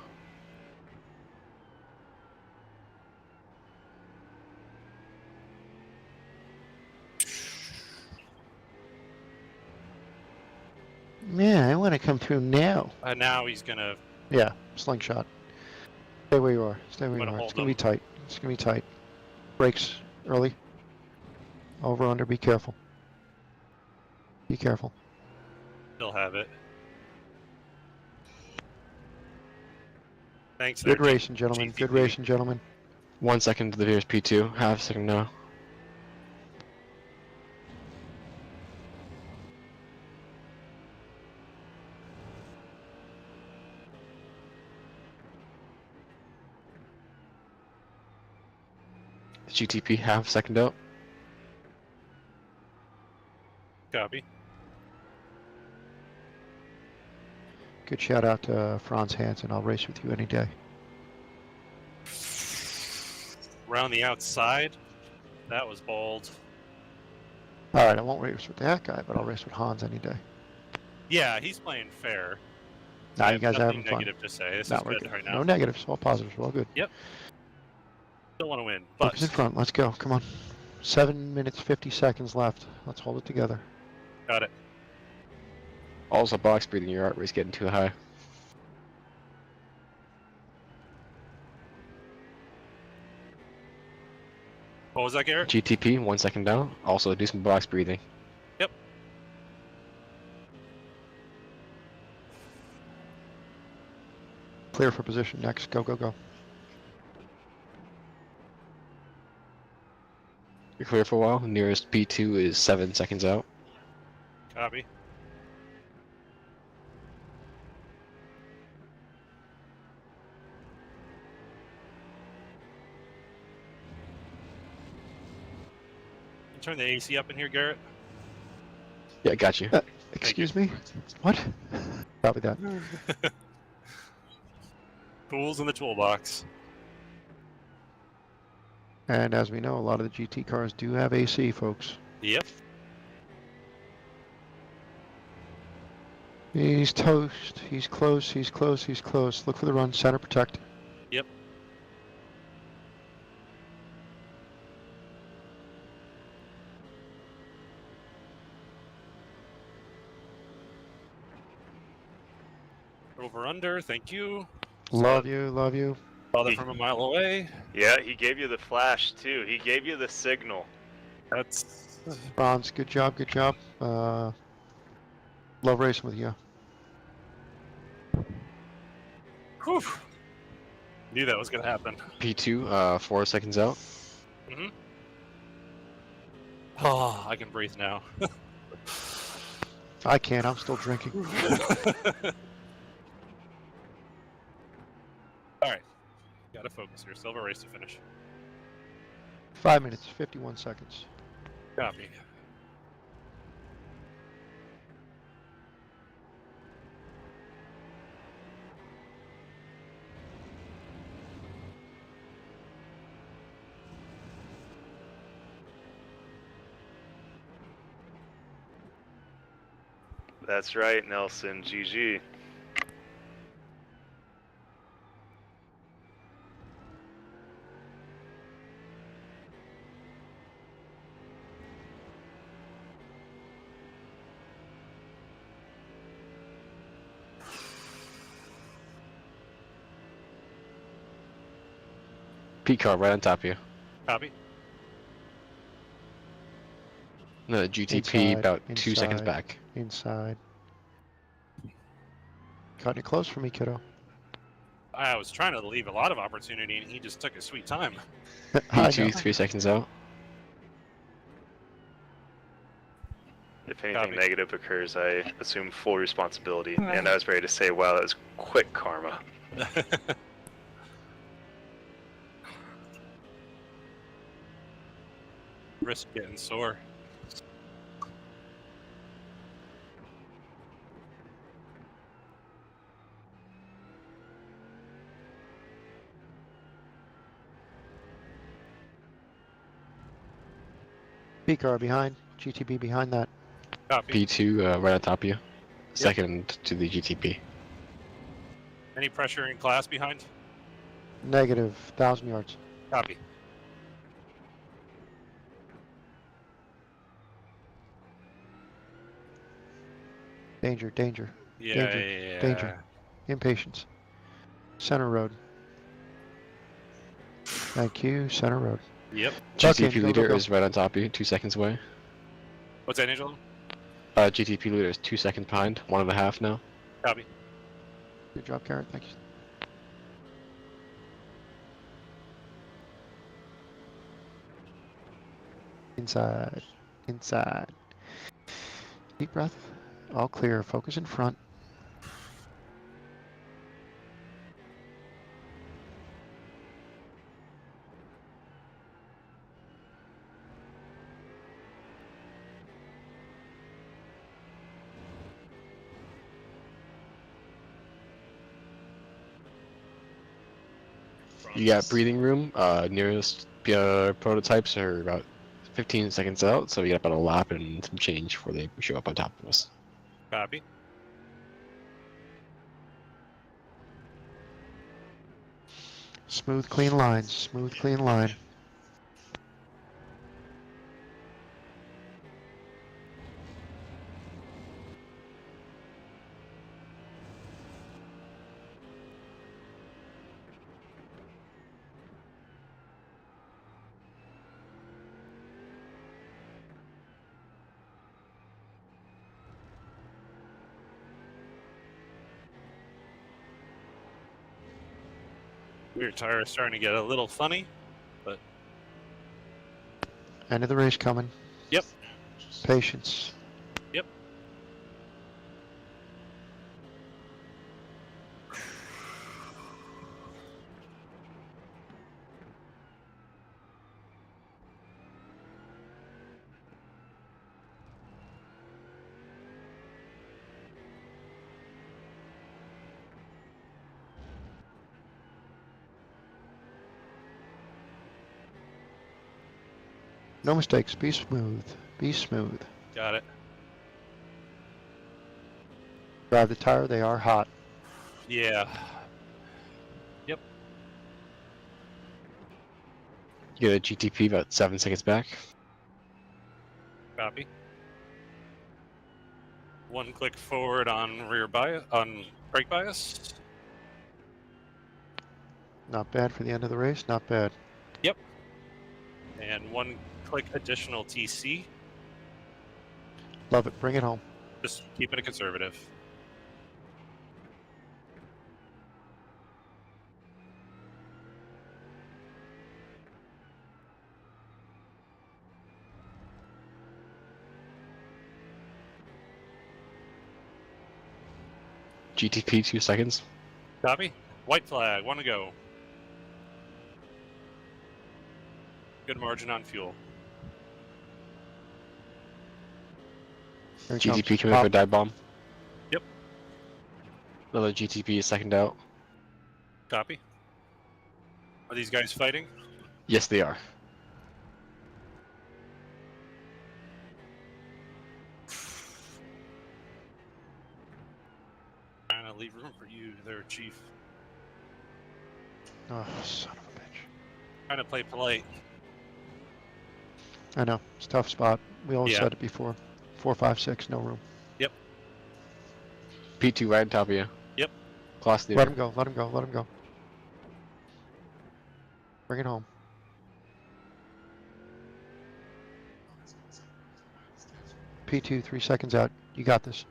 Man, I want to come through now. Now he's gonna. Yeah, slingshot. Stay where you are. Stay where I'm you gonna are. It's hold gonna be them. tight. It's gonna be tight. Brakes early. Over, under. Be careful. Be careful. Still have it. Thanks. Good there, racing, gentlemen. Good GTP. racing, gentlemen. 1 second to the nearest P2. Half second now. GTP, half second out. Copy. Good shout out to Franz Hansen. I'll race with you any day. Around the outside. That was bold. All right, I won't race with that guy, but I'll race with Hans any day. Yeah, he's playing fair. Now I you have guys are nothing having fun. negative to say. This Now is we're good good. right now. No negatives, all positives. We're all good. Yep. Still want to win, Focus in but front. Let's go. Come on. 7 minutes, 50 seconds left. Let's hold it together. got it. Also, box breathing, your heart rate's getting too high. What was that, Garrett? GTP, 1 second down. Also, do some box breathing. Yep. Clear for position next. Go, go, go. You're clear for a while. Nearest P2 is 7 seconds out. Copy. Can you turn the AC up in here, Garrett? Yeah, got you. Excuse me? What? Copy that. Tools in the toolbox. And as we know, a lot of the GT cars do have AC, folks. Yep. He's toast. He's close. He's close. He's close. Look for the run. Center protect. Yep. Over under, thank you. Love you. Love you. Saw that from a mile away. Yeah, he gave you the flash too. He gave you the signal. That's Franz, good job. Good job. Love racing with you. whew. Knew that was gonna happen. P2, 4 seconds out. Mm-hmm. Oh, I can breathe now. I can't. I'm still drinking. Alright. Gotta focus here. Still have a race to finish. 5 minutes, 51 seconds. Copy. That's right, Nelson. GG. Pete car right on top of you. Copy. No, GTP Inside, about 2 seconds inside. back. Inside. Cutting it close for me, kiddo. I was trying to leave a lot of opportunity, and he just took his sweet time. I know. P2 3 seconds out. If anything Copy. negative occurs, I assume full responsibility. And I was ready to say, wow, that was quick karma. Wrist getting sore. B car behind. GTB behind that. Copy. P2 right on top of you. Second to the GTP. Any pressure in class behind? Negative 1,000 yards. Copy. Danger, danger. Yeah, Danger, yeah. danger. Impatience. Center road. Thank you. Center road. Yep. Tuck in, GTP go, go, leader go. is right on top of you, 2 seconds away. What's that, Angelo? GTP leader is 2 seconds behind, 1.5 now. Copy. Good job, Garrett. Thank you. Inside. Inside. Deep breath. All clear. Focus in front. You got breathing room. Nearest prototypes are about 15 seconds out, so you got about a lap and some change before they show up on top of us. Copy. Smooth, clean lines. Smooth, clean line. Rear tire is starting to get a little funny, but End of the race coming. Yep. Patience. Yep. No mistakes. Be smooth. Be smooth. got it. Drive the tire. They are hot. Yeah. You got a GTP about 7 seconds back. Copy. One click forward on rear bias, on brake bias. Not bad for the end of the race. Not bad. And one click additional TC. Love it. Bring it home. Just keeping it conservative. GTP 2 seconds. Copy. White flag. One to go. Good margin on fuel. Here it GTP comes. coming Pop. for a dive bomb. Yep. Another GTP is second out. Copy. Are these guys fighting? Yes, they are. to leave room for you there, Chief. Oh, son of a bitch. Trying to play polite. I know. It's a tough spot. We always Yeah. said it before. 4, 5, 6, no room. Yep. P2 right on top of you. Yep. Class Let leader. him go. Let him go. Let him go. Bring it home. P2, 3 seconds out. You got this.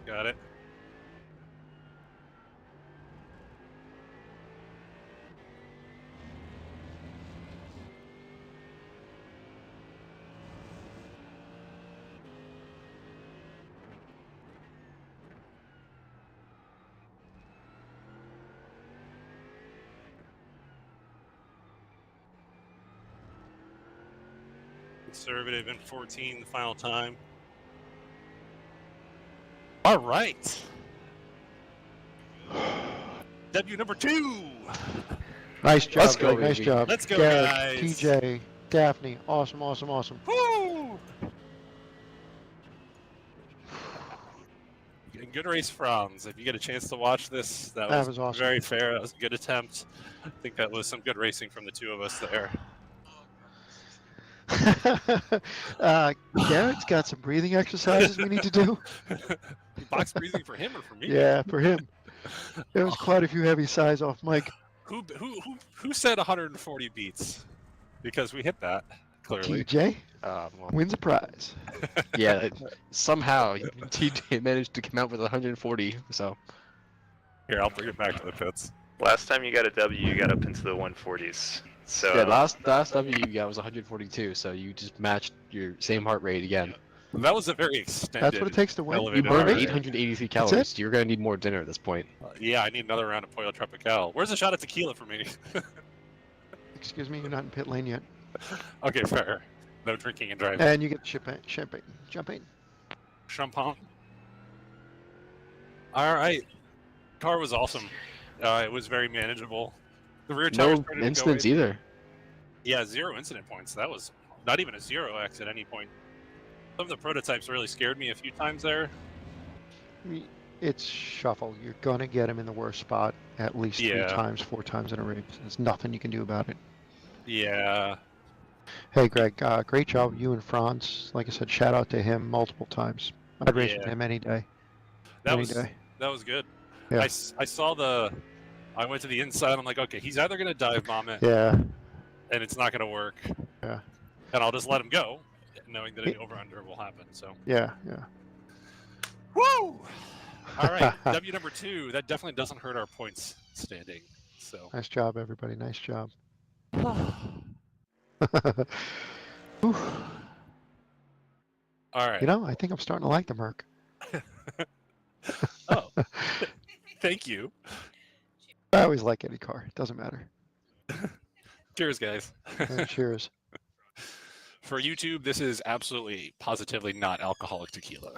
Got it. Conservative in 14, the final time. All right. W number 2. Nice job, Let's go, Greg. Nice baby. job. Let's go, Garrett, guys. TJ, Daphne. Awesome, awesome, awesome. Woo! And good race, Franz. If you get a chance to watch this, that was awesome. very fair. That was a good attempt. I think that was some good racing from the two of us there. Garrett's got some breathing exercises we need to do. Box breathing for him or for me? Yeah, for him. There was quite a few heavy sighs off Mike. Who said 140 beats? Because we hit that clearly. TJ Well, wins a prize. yeah, somehow TJ managed to come out with 140. So Here, I'll bring it back to the pits. Last time you got a W, you got up into the 140s. So yeah, last W you got was 142. So you just matched your same heart rate again. That was a very extended. That's what it takes to win. You elevated burned heart rate. 883 That's calories. You're gonna need more dinner at this point. Yeah, I need another round of Pollo Tropical. Where's the shot of tequila for me? Excuse me, you're not in pit lane yet. Okay, fair. No drinking and driving. And you get champagne. Champagne. Champagne. All right. Car was awesome. It was very manageable. The rear tires No started to go incidents in. either. Yeah, 0 incident points. That was not even a 0x at any point. Some of the prototypes really scared me a few times there. It's shuffle. You're gonna get him in the worst spot at least 3 Yeah. times, 4 times in a race. There's nothing you can do about it. Yeah. Hey, Greg, great job, you and Franz. Like I said, shout out to him multiple times. I'd race with Yeah. him any day. That any was day. that was good. Yeah. I saw the. I went to the inside. I'm like, okay, he's either gonna dive bomb it, Yeah. and it's not gonna work. Yeah. And I'll just let him go, knowing that an over under will happen. So. Yeah. Woo! All right, W number 2. That definitely doesn't hurt our points standing. So. Nice job, everybody. Nice job. All right. You know, I think I'm starting to like the Merc. Oh, thank you. I always like any car. It doesn't matter. Cheers, guys. And cheers. For YouTube, this is absolutely, positively not alcoholic tequila.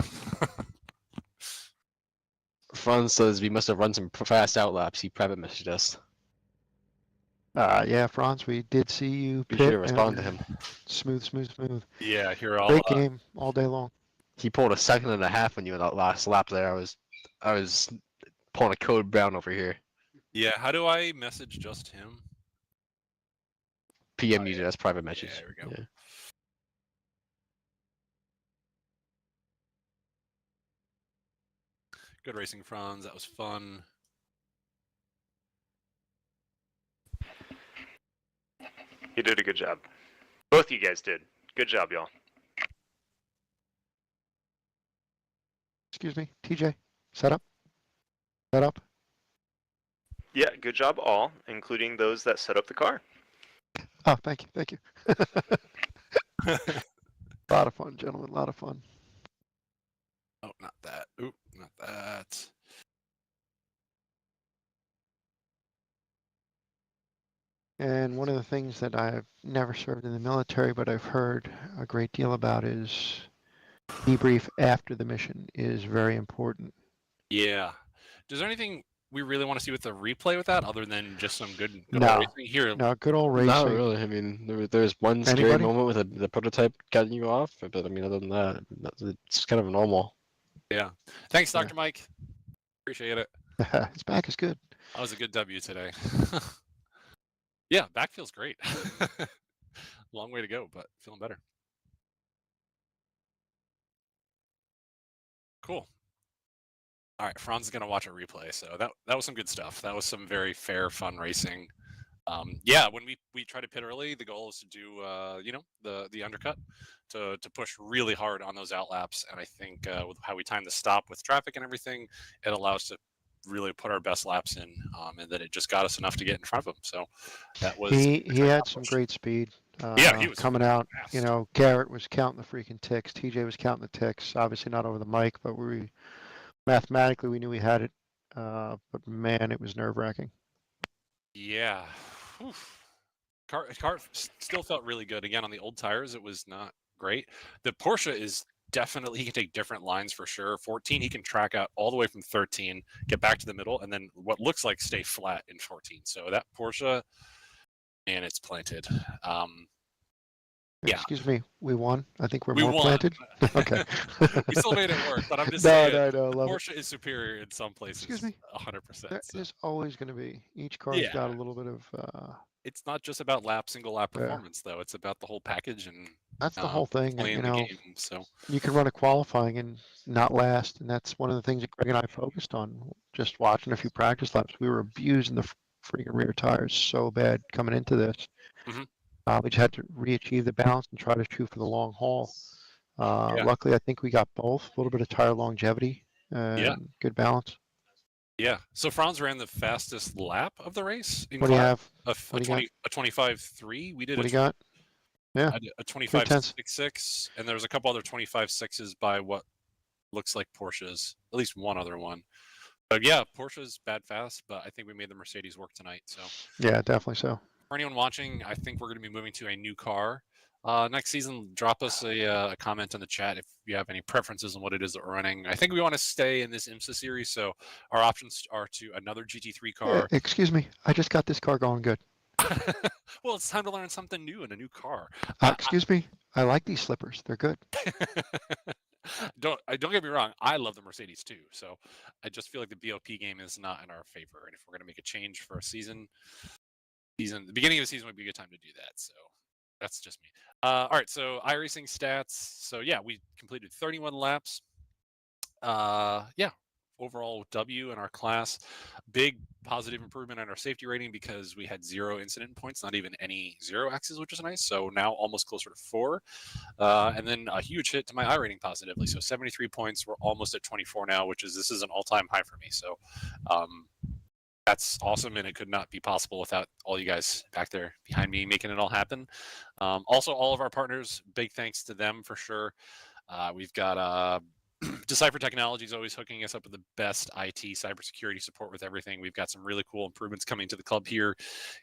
Franz says we must have run some fast outlaps. He private messaged us. Yeah, Franz, we did see you Be pit. sure to respond to and him. Smooth. Yeah, here I'll. Great game all day long. He pulled a 1.5 when you were that last lap there. I was pulling a code brown over here. Yeah, how do I message just him? PM Oh, you yeah. that's private message. Yeah, there we go. Yeah. Good racing, Franz. That was fun. you did a good job. Both of you guys did. Good job, y'all. Excuse me, TJ. Set up. Yeah, good job all, including those that set up the car. Oh, thank you. A lot of fun, gentlemen. A lot of fun. Oh, not that. Oop, not that. And one of the things that I've never served in the military, but I've heard a great deal about is debrief after the mission is very important. Yeah. Is there anything we really want to see with the replay with that, other than just some good No. old racing? Here, Now, good old racing. Not really. I mean, there's one scary Anybody? moment with the prototype cutting you off, but I mean, other than that, it's kind of normal. yeah. Thanks, Yeah. Dr. Mike. Appreciate it. His back is good. That was a good W today. Yeah, back feels great. Long way to go, but feeling better. Cool. All right, Franz is gonna watch a replay, so that was some good stuff. That was some very fair, fun racing. Yeah, when we try to pit early, the goal is to do the undercut to push really hard on those out laps, and I think with how we time the stop with traffic and everything, it allows to really put our best laps in, and that it just got us enough to get in front of him. So that was He had some great speed. Yeah, he was coming out. fast. You know, Garrett was counting the freaking ticks. TJ was counting the ticks. Obviously not over the mic, but mathematically we knew we had it. But man, it was nerve-wracking. Yeah. Whew. Car still felt really good. Again, on the old tires, it was not great. The Porsche is definitely, he can take different lines for sure. 14, he can track out all the way from 13, get back to the middle, and then what looks like stay flat in 14. So that Porsche, and it's planted. Yeah. Excuse me, we won. I think we're We more won. planted. Okay. We still made it work, but I'm just No, saying, no, love it. Porsche is superior in some places. Excuse me? 100%. There So is always going to be. Each car's Yeah. got a little bit of. It's not just about single lap Yeah. performance, though. It's about the whole package and That's the whole thing. And, playing you the know, game. So you can run a qualifying and not last, and that's one of the things that Greg and I focused on. Just watching a few practice laps, we were abusing the freaking rear tires so bad coming into this. Mhm. We just had to re-achieve the balance and try to shoot for the long haul. Yeah. Luckily, I think we got both. A little bit of tire longevity and good balance. Yeah. So Franz ran the fastest lap of the race. What do you have? A What do you got? 25.3. We did What do you got? Yeah. I did a 3/10. 25.66, and there's a couple other 25.6s by what looks like Porsches. At least one other one. But yeah, Porsche's bad fast, but I think we made the Mercedes work tonight. So Yeah, definitely so. for anyone watching, I think we're going to be moving to a new car next season. Drop us a comment in the chat if you have any preferences on what it is that we're running. I think we want to stay in this IMSA series, so our options are to another GT3 car. Excuse me, I just got this car going good. Well, it's time to learn something new in a new car. Excuse me, I like these slippers. They're good. Don't get me wrong. I love the Mercedes too. So I just feel like the BOP game is not in our favor, and if we're going to make a change for a season, the beginning of the season would be a good time to do that. So that's just me. All right, so iRacing stats. So yeah, we completed 31 laps. Yeah, overall W in our class. Big positive improvement on our safety rating because we had 0 incident points, not even any 0 X's, which is nice. So now almost closer to 4. And then a huge hit to my I rating positively. So 73 points. We're almost at 24 now, this is an all-time high for me. So that's awesome, and it could not be possible without all you guys back there behind me making it all happen. Also, all of our partners, big thanks to them for sure. We've got Decipher Technology is always hooking us up with the best IT cybersecurity support with everything. We've got some really cool improvements coming to the club here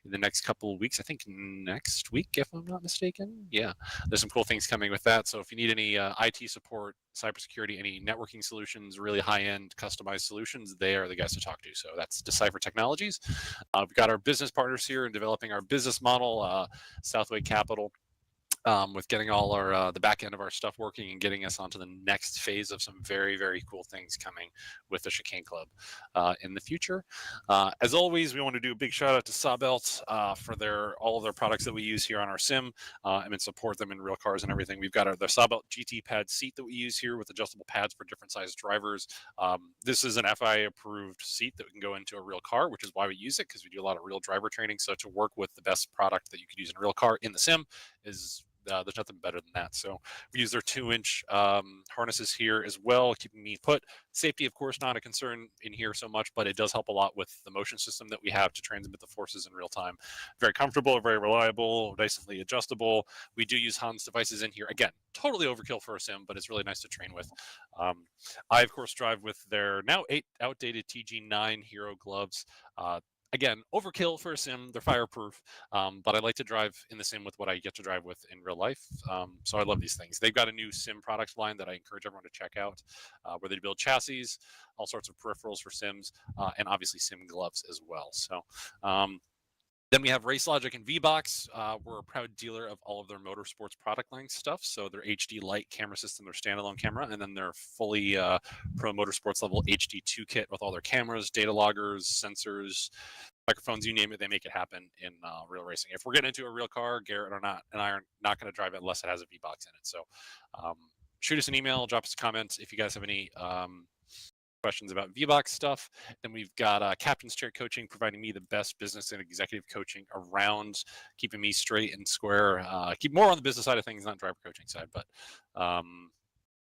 in the next couple of weeks. I think next week, if I'm not mistaken. Yeah, there's some cool things coming with that. So if you need any IT support, cybersecurity, any networking solutions, really high-end customized solutions, they are the guys to talk to. So that's Decipher Technologies. We've got our business partners here in developing our business model, Southway Capital. With getting all our the back end of our stuff working and getting us onto the next phase of some very, very cool things coming with the Chicane Club in the future. As always, we want to do a big shout out to Sawbelt for all of their products that we use here on our sim and support them in real cars and everything. We've got the Sawbelt GT pad seat that we use here with adjustable pads for different sized drivers. This is an FIA approved seat that can go into a real car, which is why we use it, because we do a lot of real driver training. So to work with the best product that you could use in a real car in the sim is there's nothing better than that. So we use their 2-inch harnesses here as well, keeping me put. Safety, of course, not a concern in here so much, but it does help a lot with the motion system that we have to transmit the forces in real time. Very comfortable, very reliable, nicely adjustable. We do use Hans devices in here. Again, totally overkill for a sim, but it's really nice to train with. I, of course, drive with their now outdated TG9 Hero gloves. Again, overkill for a sim. They're fireproof, but I like to drive in the sim with what I get to drive with in real life. So I love these things. They've got a new sim products line that I encourage everyone to check out, where they build chassis, all sorts of peripherals for sims, and obviously sim gloves as well. So Then we have Race Logic and VBox. We're a proud dealer of all of their Motorsports product line stuff. So their HD Lite camera system, their standalone camera, and then their fully pro Motorsports level HD2 kit with all their cameras, data loggers, sensors, microphones, you name it, they make it happen in real racing. If we're getting into a real car, Garrett and I are not going to drive it unless it has a VBox in it. So shoot us an email, drop us a comment if you guys have any questions about VBox stuff. Then we've got Captain's Chair Coaching, providing me the best business and executive coaching around, keeping me straight and square. Keep more on the business side of things, not driver coaching side. But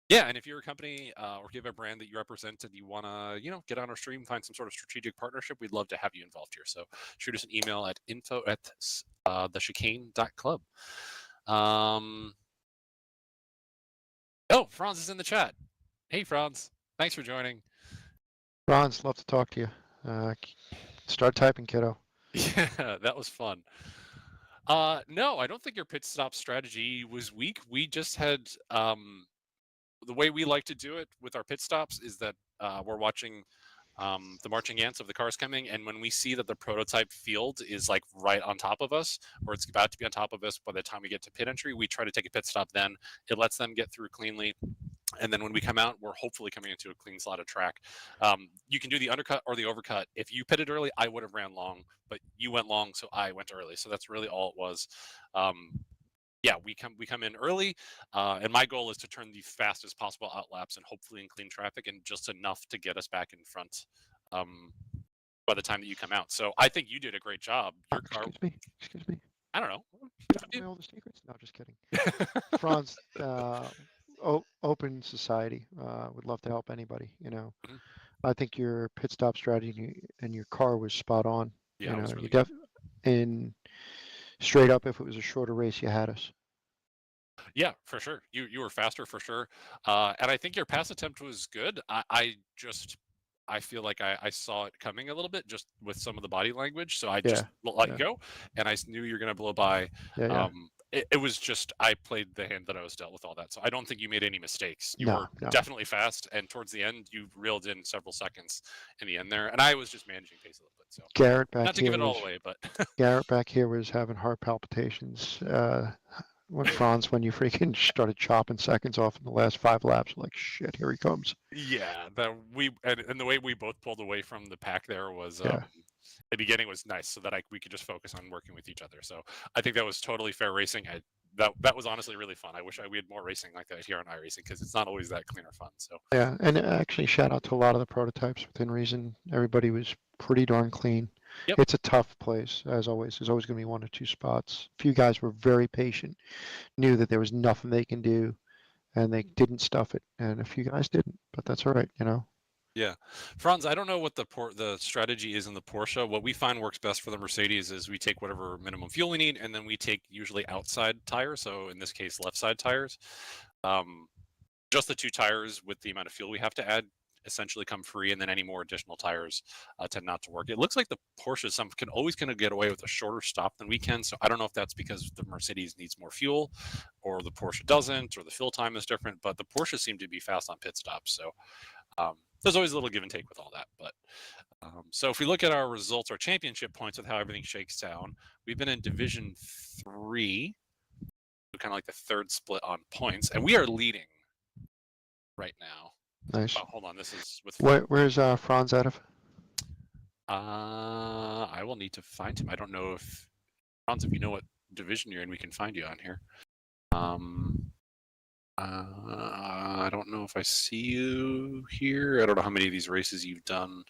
yeah, and if you're a company or you have a brand that you represent and you want to, get on our stream, find some sort of strategic partnership, we'd love to have you involved here. So shoot us an email at info@thechicane.club. Oh, Franz is in the chat. Hey, Franz. Thanks for joining. Franz, love to talk to you. Start typing, kiddo. Yeah, that was fun. No, I don't think your pit stop strategy was weak. We just had the way we like to do it with our pit stops is that we're watching the marching ants of the cars coming, and when we see that the prototype field is like right on top of us, or it's about to be on top of us by the time we get to pit entry, we try to take a pit stop then. It lets them get through cleanly. And then when we come out, we're hopefully coming into a clean slot of track. You can do the undercut or the overcut. If you pitted early, I would have ran long, but you went long, so I went early. So that's really all it was. Yeah, we come in early, and my goal is to turn the fastest possible out laps and hopefully in clean traffic and just enough to get us back in front by the time that you come out. So I think you did a great job. Your car. Excuse me. I don't know. Give me all the secrets? No, just kidding. Franz, open society. Would love to help anybody. Mhm. I think your pit stop strategy and your car was spot on. Yeah, it was really you good. in straight up, if it was a shorter race, you had us. Yeah, for sure. You were faster for sure, and I think your pass attempt was good. I feel like I saw it coming a little bit just with some of the body language, so I just let you go, and I knew you were going to blow by. Yeah. It was just I played the hand that I was dealt with all that, so I don't think you made any mistakes. You were No. definitely fast, and towards the end, you reeled in several seconds in the end there, and I was just managing pace a little bit. So Garrett back not to here give it all away, but Garrett back here was having heart palpitations. When you freaking started chopping seconds off in the last 5 laps, like shit, here he comes. Yeah, and the way we both pulled away from the pack there was Yeah. the beginning was nice, so that we could just focus on working with each other. So I think that was totally fair racing. That was honestly really fun. I wish we had more racing like that here on iRacing because it's not always that clean or fun. So Yeah, and actually shout out to a lot of the prototypes within reason. Everybody was pretty darn clean. Yep. It's a tough place, as always. There's always going to be 1 or 2 spots. A few guys were very patient, knew that there was nothing they can do, and they didn't stuff it. And a few guys didn't, but that's all right, Yeah, Franz, I don't know what the strategy is in the Porsche. What we find works best for the Mercedes is we take whatever minimum fuel we need, and then we take usually outside tires. So in this case, left side tires. Just the 2 tires with the amount of fuel we have to add essentially come free, and then any more additional tires tend not to work. It looks like the Porsche can always kind of get away with a shorter stop than we can. So I don't know if that's because the Mercedes needs more fuel, or the Porsche doesn't, or the fill time is different. But the Porsche seem to be fast on pit stops. So there's always a little give and take with all that. But so if we look at our results, our championship points with how everything shakes down, we've been in Division 3, kind of like the 3rd split on points, and we are leading right now. Nice. Oh, hold on, this is with. Where's Franz out of? I will need to find him. I don't know if Franz, if you know what division you're in, we can find you on here. I don't know if I see you here. I don't know how many of these races you've done.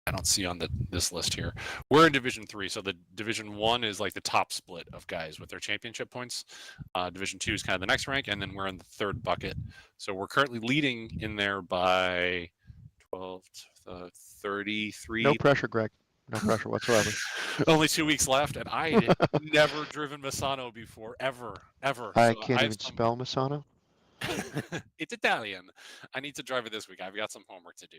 I don't see on this list here. We're in Division 3, so the Division 1 is like the top split of guys with their championship points. Division 2 is kind of the next rank, and then we're in the 3rd bucket. So we're currently leading in there by 12 to 33. No pressure, Greg. No pressure whatsoever. Only 2 weeks left, and I had never driven Misano before, ever. I can't even spell Misano. It's Italian. I need to drive it this week. I've got some homework to do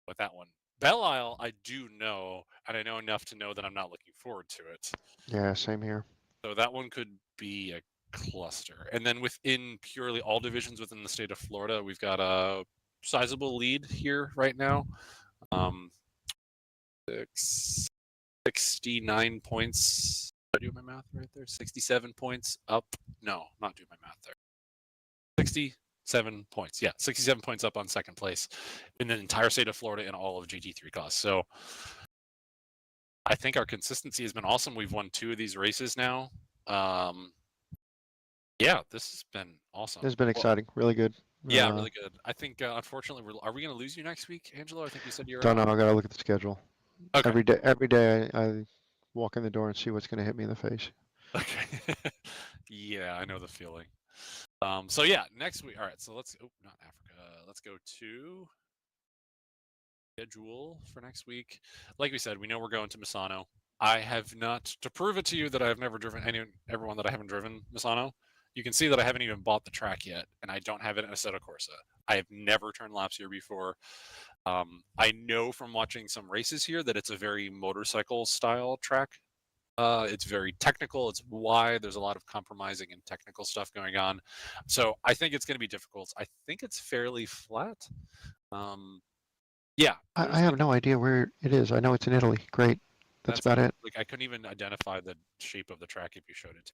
with that one. Belle Isle, I do know, and I know enough to know that I'm not looking forward to it. Yeah, same here. So that one could be a cluster. And then within purely all divisions within the state of Florida, we've got a sizable lead here right now. 69 points. Did I do my math right there? 67 points up. No, not do my math there. 67 points. Yeah, 67 points up on second place in the entire state of Florida in all of GT3 class. So I think our consistency has been awesome. We've won 2 of these races now. Yeah, this has been awesome. It's been exciting, really good. Yeah, really good. I think, unfortunately, are we going to lose you next week, Angelo? I think you said you're Don't know. out. I gotta look at the schedule. Okay. Every day I walk in the door and see what's gonna hit me in the face. Okay. Yeah, I know the feeling. So yeah, next week. All right. So let's. Oh, not Africa. Let's go to schedule for next week. Like we said, we know we're going to Misano. I have not, to prove it to you that I've never driven everyone that I haven't driven Misano. You can see that I haven't even bought the track yet, and I don't have it in Assetto Corsa. I have never turned laps here before. I know from watching some races here that it's a very motorcycle style track. It's very technical. It's wide. There's a lot of compromising and technical stuff going on. So I think it's going to be difficult. I think it's fairly flat. Yeah. I have no idea where it is. I know it's in Italy. Great. That's about it. Like I couldn't even identify the shape of the track if you showed it.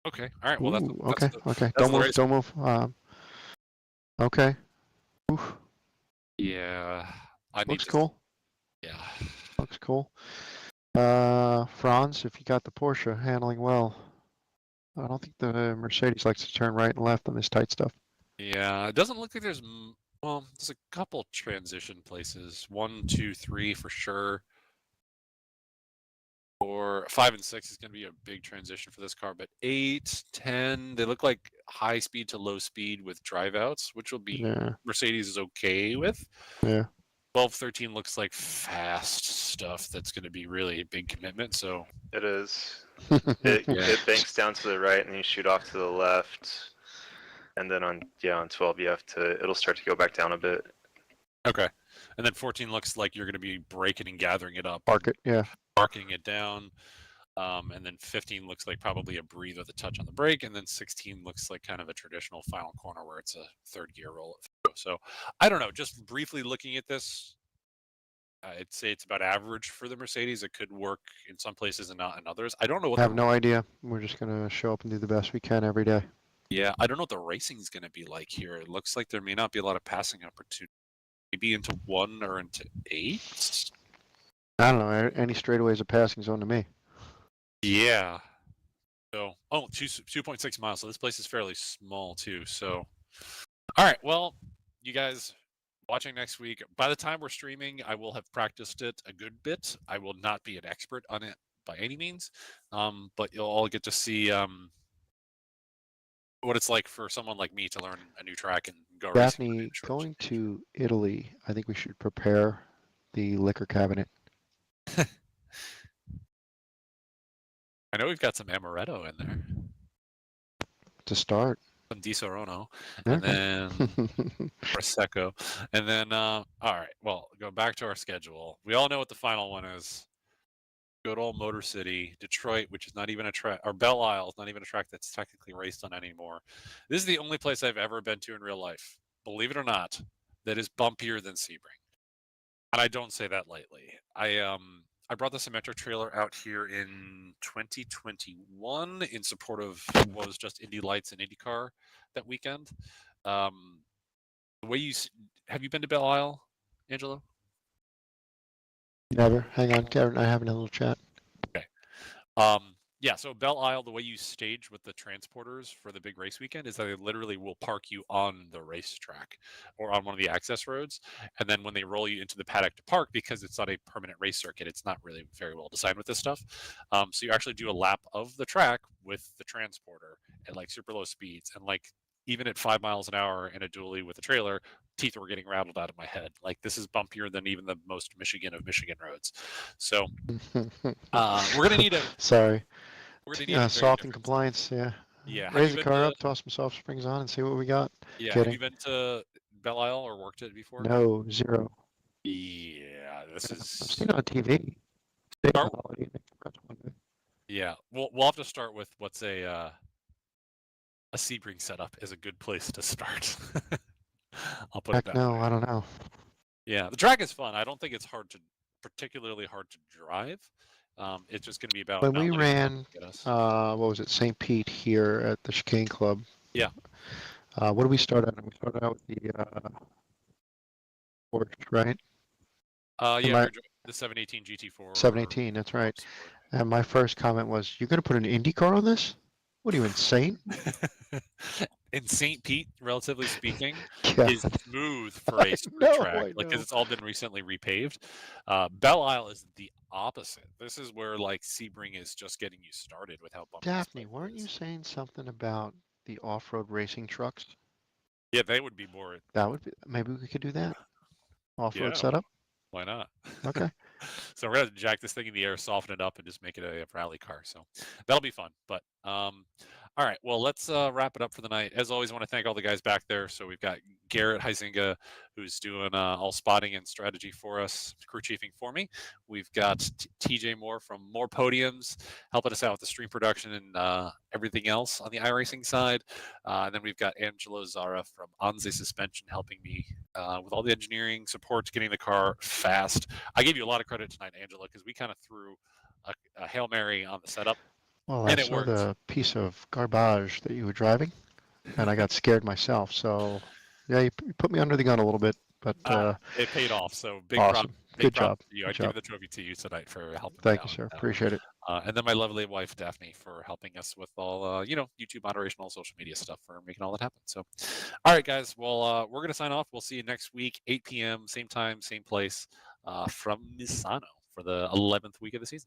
Okay. All right. Well, Ooh, that's okay. That's Don't move. Okay. Oof. Yeah. Looks cool. Yeah. Looks cool. Franz, if you got the Porsche handling well, I don't think the Mercedes likes to turn right and left on this tight stuff. Yeah. It doesn't look like there's. Well, there's a couple transition places. 1, 2, 3 for sure. 4, 5, and 6 is going to be a big transition for this car, but 8, 10, they look like high speed to low speed with drive outs, which will be Mercedes is okay with. Yeah. 12, 13 looks like fast stuff that's going to be really a big commitment. So it is. It banks down to the right and you shoot off to the left. And then on 12 you have to, it'll start to go back down a bit. Okay. And then 14 looks like you're going to be braking and gathering it up. Park it, yeah. Parking it down. And then 15 looks like probably a breathe with a touch on the brake. And then 16 looks like kind of a traditional final corner where it's a third gear roll it through. So I don't know, just briefly looking at this, I'd say it's about average for the Mercedes. It could work in some places and not in others. I don't know what I have no idea. We're just going to show up and do the best we can every day. Yeah, I don't know what the racing is going to be like here. It looks like there may not be a lot of passing opportunity. Maybe into 1 or into 8? I don't know. Any straightaway is a passing zone to me. Yeah. So, 2.6 miles. So this place is fairly small too. So, all right. Well, you guys watching next week. By the time we're streaming, I will have practiced it a good bit. I will not be an expert on it by any means, but you'll all get to see what it's like for someone like me to learn a new track and go racing. Daphne, going to Italy, I think we should prepare the liquor cabinet. I know we've got some amaretto in there. To start. Some Di Serono, and then Prosecco. And then, all right, well, go back to our schedule. We all know what the final one is. Good old Motor City, Detroit, which is not even a track, or Belle Isle is not even a track that's technically raced on anymore. This is the only place I've ever been to in real life, believe it or not, that is bumpier than Sebring. And I don't say that lightly. I brought the Symmetra trailer out here in 2021 in support of what was just Indy Lights and IndyCar that weekend. The way have you been to Belle Isle, Angelo? Never. Hang on, Karen. I have a little chat. Okay. Yeah, so Belle Isle, the way you stage with the transporters for the big race weekend is that they literally will park you on the racetrack or on one of the access roads. And then when they roll you into the paddock to park, because it's not a permanent race circuit, it's not really very well designed with this stuff. So you actually do a lap of the track with the transporter at like super low speeds. And like even at 5 miles an hour in a dually with a trailer, teeth were getting rattled out of my head. Like this is bumpier than even the most Michigan of Michigan roads. So we're gonna need a sorry. We're gonna need soft and compliance. Yeah. Yeah. Raise the car up, toss some soft springs on, and see what we got. Yeah. Kidding. Have you been to Belle Isle or worked it before? No, 0. Yeah, this is. I've seen it on TV. Yeah, we'll have to start with what's a Sebring setup is a good place to start. I'll put it that way. I don't know. Yeah, the track is fun. I don't think it's hard to particularly hard to drive. It's just going to be about When not we letting ran, get us. what was it, St. Pete here at the Chicane Club? Yeah. What did we start out? We started out with the Porsche, right? Yeah, we I- were driving the 718 GT4. 718, that's right. Sport. And my first comment was, "You're going to put an Indy car on this? What are you, insane?" In St. Pete, relatively speaking, Yeah. is smooth for a street know, track, I like because know. it's all been recently repaved. Belle Isle is the opposite. This is where like Sebring is just getting you started with how bumpy this Daphne, place weren't you is. saying something about the off-road racing trucks? Yeah, they would be more. That would be, maybe we could do that. Off-road Yeah, setup? why not? Okay. So we're gonna jack this thing in the air, soften it up, and just make it a rally car. So that'll be fun. But all right, well, let's wrap it up for the night. As always, I want to thank all the guys back there. So we've got Garrett Heisinga, who's doing all spotting and strategy for us, crew chiefing for me. We've got TJ Moore from More Podiums, helping us out with the stream production and everything else on the iRacing side. And then we've got Angelo Zara from Anze Suspension helping me with all the engineering support, getting the car fast. I gave you a lot of credit tonight, Angela, because we kind of threw a Hail Mary on the setup. Well, I And it saw worked. the piece of garbage that you were driving, and I got scared myself. So, yeah, you put me under the gun a little bit, but It paid off. So big awesome. prop. Good Prop job. to you. Good I'd job. give the trophy to you tonight for helping Thank me you, out. sir. Appreciate it. And then my lovely wife Daphne for helping us with all YouTube moderation, all social media stuff for making all that happen. So, all right, guys. Well, we're gonna sign off. We'll see you next week, 8 p.m., same time, same place, from Misano for the 11th week of the season.